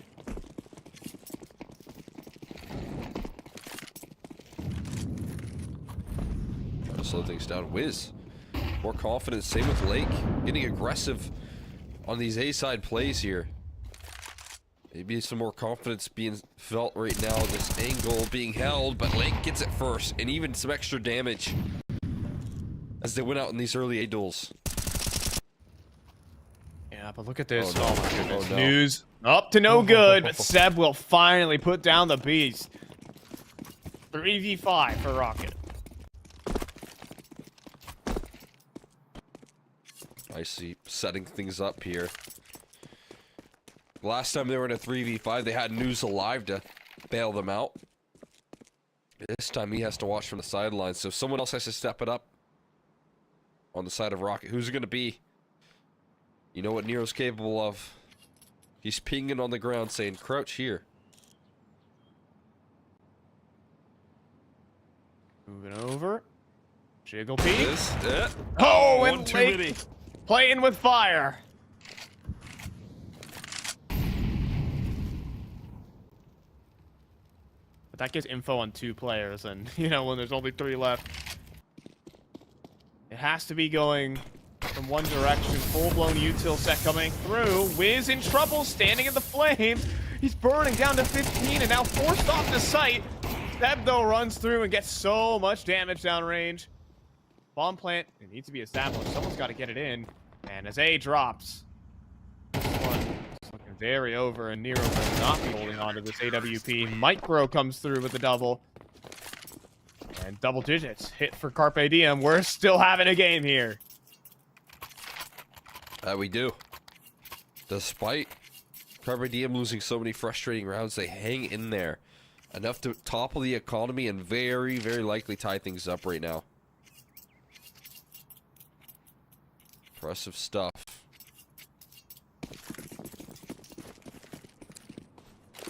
Trying to slow things down. Wiz, more confidence. Same with Lake. Getting aggressive on these A-side plays here. Maybe some more confidence being felt right now. This angle being held, but Lake gets it first, and even some extra damage as they went out in these early A duels. Yeah, but look at this. Oh, no. Oh my goodness. Oh, no. News up to no good, but Seb will finally put down the beast. 3v5 for Rocket. I see, setting things up here. Last time they were in a 3v5, they had News alive to bail them out. This time he has to watch from the sidelines, so someone else has to step it up on the side of Rocket. Who's it going to be? You know what Nero's capable of. He's pinging on the ground saying, crouch here. Moving over. Jiggle peek. Oh, and one too Lake many. playing with fire. But that gets info on 2 players, and, you know, when there's only 3 left. It has to be going from one direction. Full-blown util set coming through. Wiz in trouble, standing in the flames. He's burning down to 15 and now forced off the site. Steb, though, runs through and gets so much damage downrange. Bomb plant, it needs to be established. Someone's got to get it in. And as A drops, this one is looking very over, and Nero will not be holding on to this AWP. Micro comes through with the double. And double digits hit for Carpe Diem. We're still having a game here. We do. Despite Carpe Diem losing so many frustrating rounds, they hang in there. Enough to topple the economy and very, very likely tie things up right now. Impressive stuff.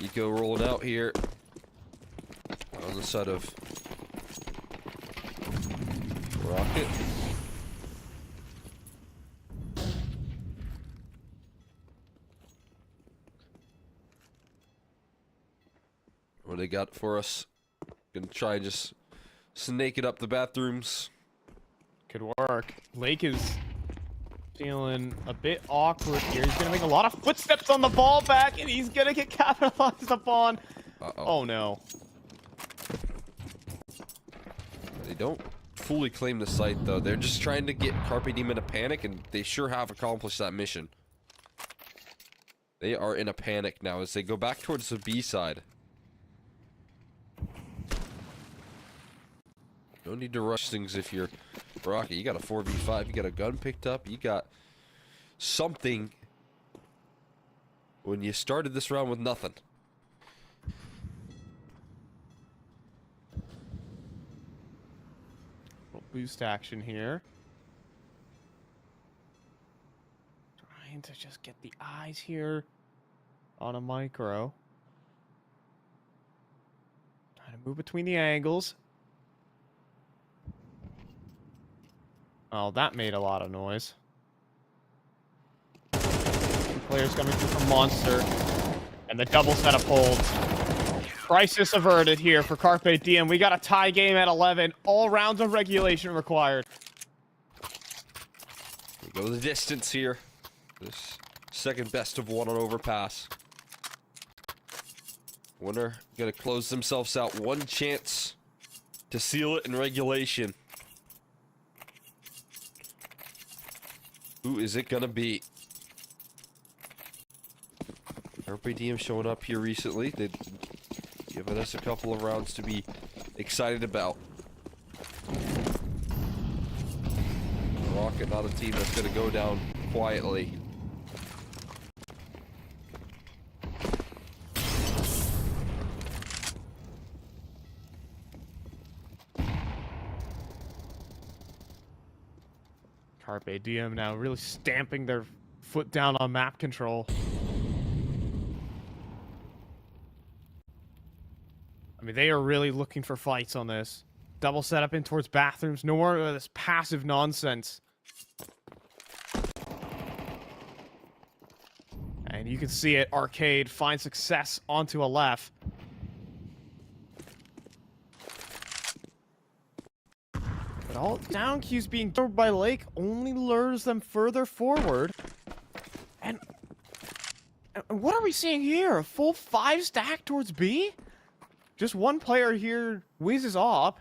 Eco rolling out here. On the side of Rocket. What they got for us? Gonna try and just snake it up the bathrooms. Could work. Lake is feeling a bit awkward here. He's gonna make a lot of footsteps on the ball back, and he's gonna get capitalized upon. Oh no. They don't fully claim the site though. They're just trying to get Carpe Diem in a panic, and they sure have accomplished that mission. They are in a panic now as they go back towards the B side. No need to rush things if you're Rocket. You got a 4v5, you got a gun picked up, you got something when you started this round with nothing. Little boost action here. Trying to just get the eyes here on a micro. Trying to move between the angles. Oh, that made a lot of noise. 2 players coming through from Monster. And the double setup holds. Crisis averted here for Carpe Diem. We got a tie game at 11. All rounds of regulation required. We go the distance here. This second best of 1 on overpass. Winner gonna close themselves out. 1 chance to seal it in regulation. Who is it gonna be? Carpe Diem showing up here recently. They've given us a couple of rounds to be excited about. Rocket, not a team that's gonna go down quietly. Carpe Diem now really stamping their foot down on map control. I mean, they are really looking for fights on this. Double setup in towards bathrooms. No more of this passive nonsense. And you can see it. Arcade finds success onto a left. But all down cues being thrown by Lake only lures them further forward. And what are we seeing here? A full 5 stack towards B? Just 1 player here whizzes off.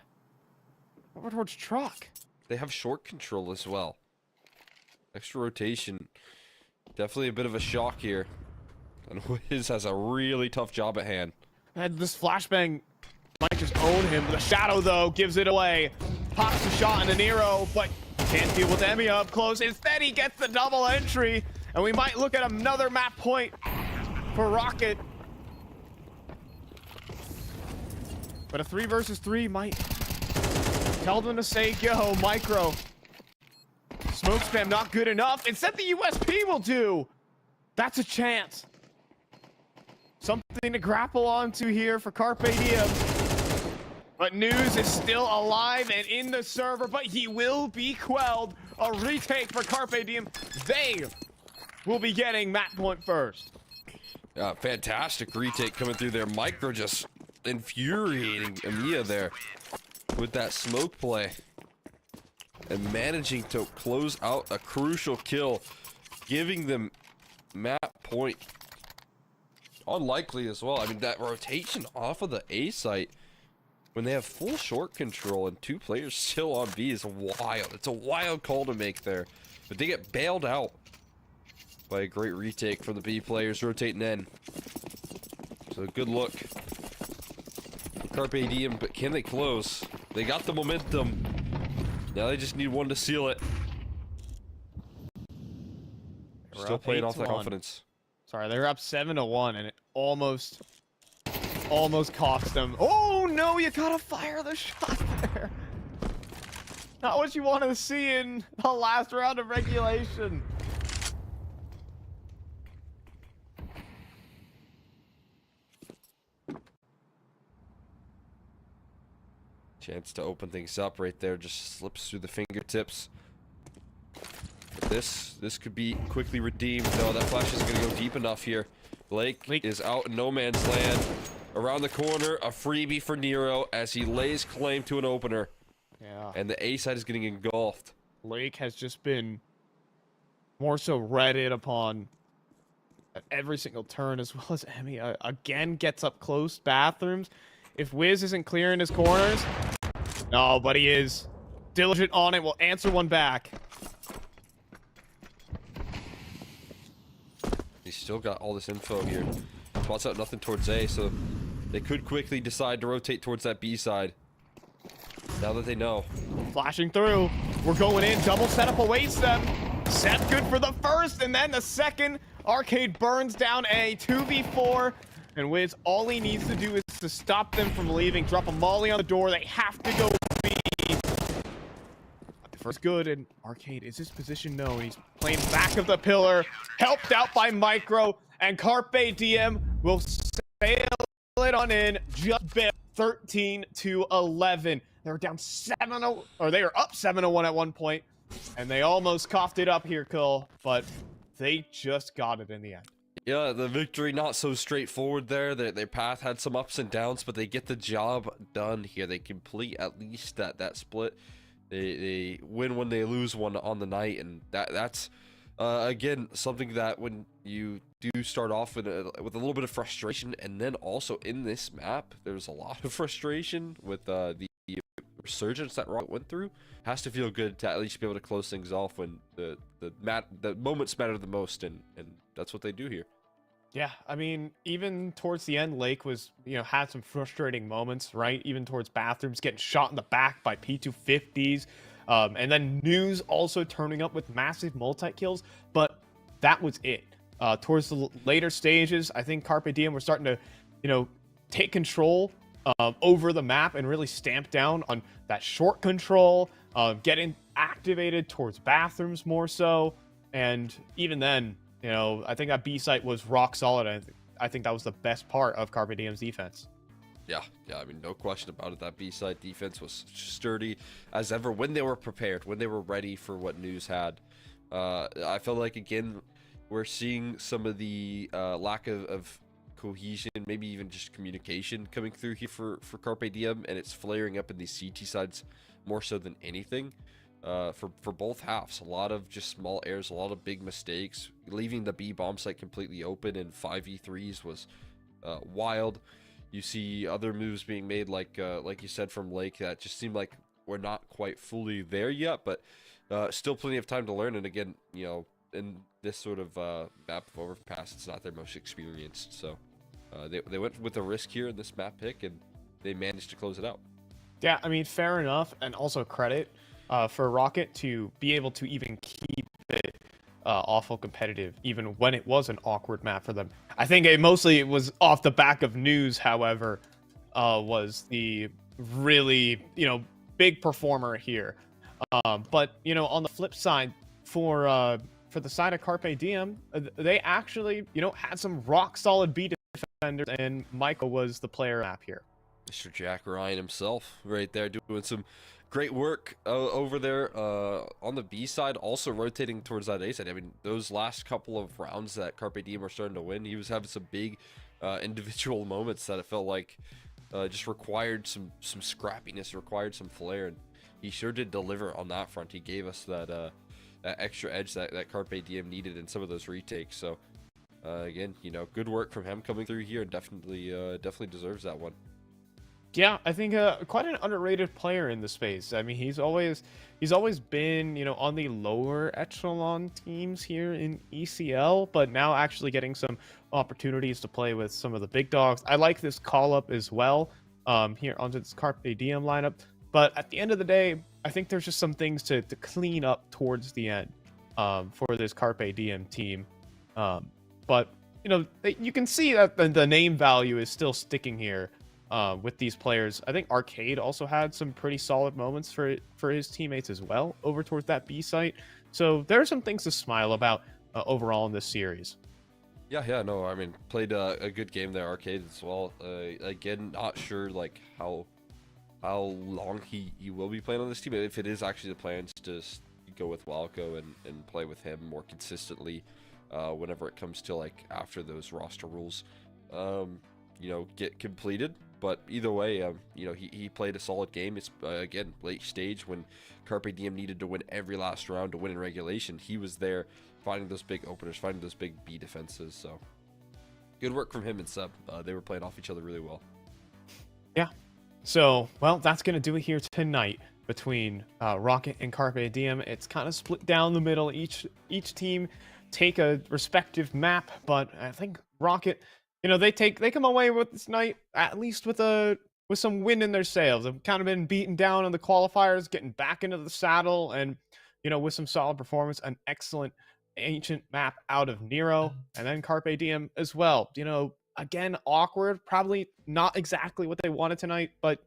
Over towards truck. They have short control as well. Extra rotation. Definitely a bit of a shock here. And Wiz has a really tough job at hand. And this flashbang might just own him. The shadow, though, gives it away. Pops a shot into Nero, but can't deal with Emmy up close. Instead, he gets the double entry. And we might look at another map point for Rocket. But a 3 versus 3 might tell them to say go. Micro Smoke spam not good enough. Instead, the USP will do. That's a chance. Something to grapple onto here for Carpe Diem. But News is still alive and in the server, but he will be quelled. A retake for Carpe Diem. They will be getting match point first. Fantastic retake coming through there. Micro just infuriating Emiya there with that smoke play. And managing to close out a crucial kill, giving them map point. Unlikely as well. I mean, that rotation off of the A site when they have full short control and 2 players still on B is wild. It's a wild call to make there. But they get bailed out by a great retake from the B players rotating in. So good look. Carpe Diem, but can they close? They got the momentum. Now they just need one to seal it. Still playing off that confidence. Sorry, they're up 7-1, and it almost cost them. Oh no, you gotta fire the shot there. Not what you wanted to see in the last round of regulation. Chance to open things up right there, just slips through the fingertips. But this could be quickly redeemed. No, that flash isn't gonna go deep enough here. Lake is out in no man's land. Around the corner, a freebie for Nero as he lays claim to an opener. Yeah. And the A side is getting engulfed. Lake has just been more so redded upon at every single turn, as well as Emmy again gets up close. Bathrooms. If Wiz isn't clearing his corners, no, but he is diligent on it. Will answer one back. He's still got all this info here. Spots out nothing towards A, so they could quickly decide to rotate towards that B side. Now that they know. Flashing through. We're going in. Double setup awaits them. Set good for the first, and then the second. Arcade burns down A. 2v4. And Wiz, all he needs to do is to stop them from leaving. Drop a molly on the door. They have to go B. First good, and Arcade is his position? No, he's playing back of the pillar. Helped out by Micro, and Carpe Diem will sail it on in. Just 13-11. They were down 7-0, or they were up 7-1 at one point, and they almost coughed it up here, Cole, but they just got it in the end. Yeah, the victory not so straightforward there. Their path had some ups and downs, but they get the job done here. They complete at least that split. They win one, they lose one on the night, and that's again something that when you do start off with a little bit of frustration, and then also in this map there's a lot of frustration with the resurgence that Rocket went through. Has to feel good to at least be able to close things off when the moments matter the most, and that's what they do here. Yeah, I mean, even towards the end, Lake was, had some frustrating moments, right? Even towards Bathrooms, getting shot in the back by P250s. And then News also turning up with massive multi-kills, but that was it. Towards the later stages, I think Carpe Diem were starting to, take control over the map and really stamp down on that short control, getting activated towards Bathrooms more so. And even then, I think that B site was rock solid. I think that was the best part of Carpe Diem's defense. Yeah, I mean, no question about it. That B side defense was sturdy as ever when they were prepared, when they were ready for what News had. I felt like, again, we're seeing some of the lack of cohesion, maybe even just communication coming through here for Carpe Diem, and it's flaring up in these CT sides more so than anything. For both halves, a lot of just small errors, a lot of big mistakes. Leaving the B bomb site completely open in 5v3s was wild. You see other moves being made, like you said, from Lake, that just seemed like we're not quite fully there yet, but still plenty of time to learn. And again, in this sort of map of Overpass, it's not their most experienced, so they went with a risk here in this map pick, and they managed to close it out. Yeah, I mean, fair enough, and also credit for Rocket to be able to even keep it awful competitive, even when it was an awkward map for them. I think it mostly was off the back of News, however, was the really, big performer here. But, on the flip side, for the side of Carpe Diem, they actually, had some rock solid B defenders, and Michael was the player map here. Mr. Jack Ryan himself, right there, doing some great work over there on the B side, also rotating towards that A side. I mean, those last couple of rounds that Carpe Diem were starting to win, he was having some big individual moments that it felt like just required some scrappiness, required some flair, and he sure did deliver on that front. He gave us that extra edge that Carpe Diem needed in some of those retakes. So again, good work from him coming through here, and definitely deserves that one. Yeah, I think quite an underrated player in the space. I mean, he's always been, on the lower echelon teams here in ECL, but now actually getting some opportunities to play with some of the big dogs. I like this call up as well here onto this Carpe Diem lineup. But at the end of the day, I think there's just some things to clean up towards the end for this Carpe Diem team. But, you can see that the name value is still sticking here. With these players. I think Arcade also had some pretty solid moments for his teammates as well over towards that B site. So there are some things to smile about overall in this series. Yeah, no, I mean, played a good game there, Arcade as well. Again, not sure like how long he will be playing on this team. If it is actually the plan to just go with Walco and play with him more consistently whenever it comes to like after those roster rules get completed. But either way, he played a solid game. It's, again, late stage when Carpe Diem needed to win every last round to win in regulation. He was there finding those big openers, finding those big B defenses. So good work from him and Seb. They were playing off each other really well. Yeah. So, well, that's going to do it here tonight between Rocket and Carpe Diem. It's kind of split down the middle. Each team take a respective map, but I think Rocket... they come away with this night at least with some wind in their sails. They've kind of been beaten down in the qualifiers, getting back into the saddle, and with some solid performance, an excellent ancient map out of Nero, and then Carpe Diem as well. Again, awkward, probably not exactly what they wanted tonight, but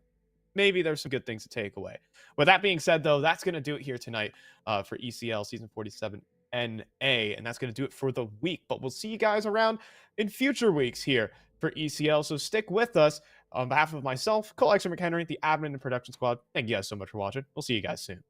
maybe there's some good things to take away. With that being said, though, that's going to do it here tonight for ECL Season 47 NA, and that's going to do it for the week. But we'll see you guys around in future weeks here for ECL, so stick with us. On behalf of myself, Cole Extra McHenry, the admin and production squad, thank you guys so much for watching. We'll see you guys soon.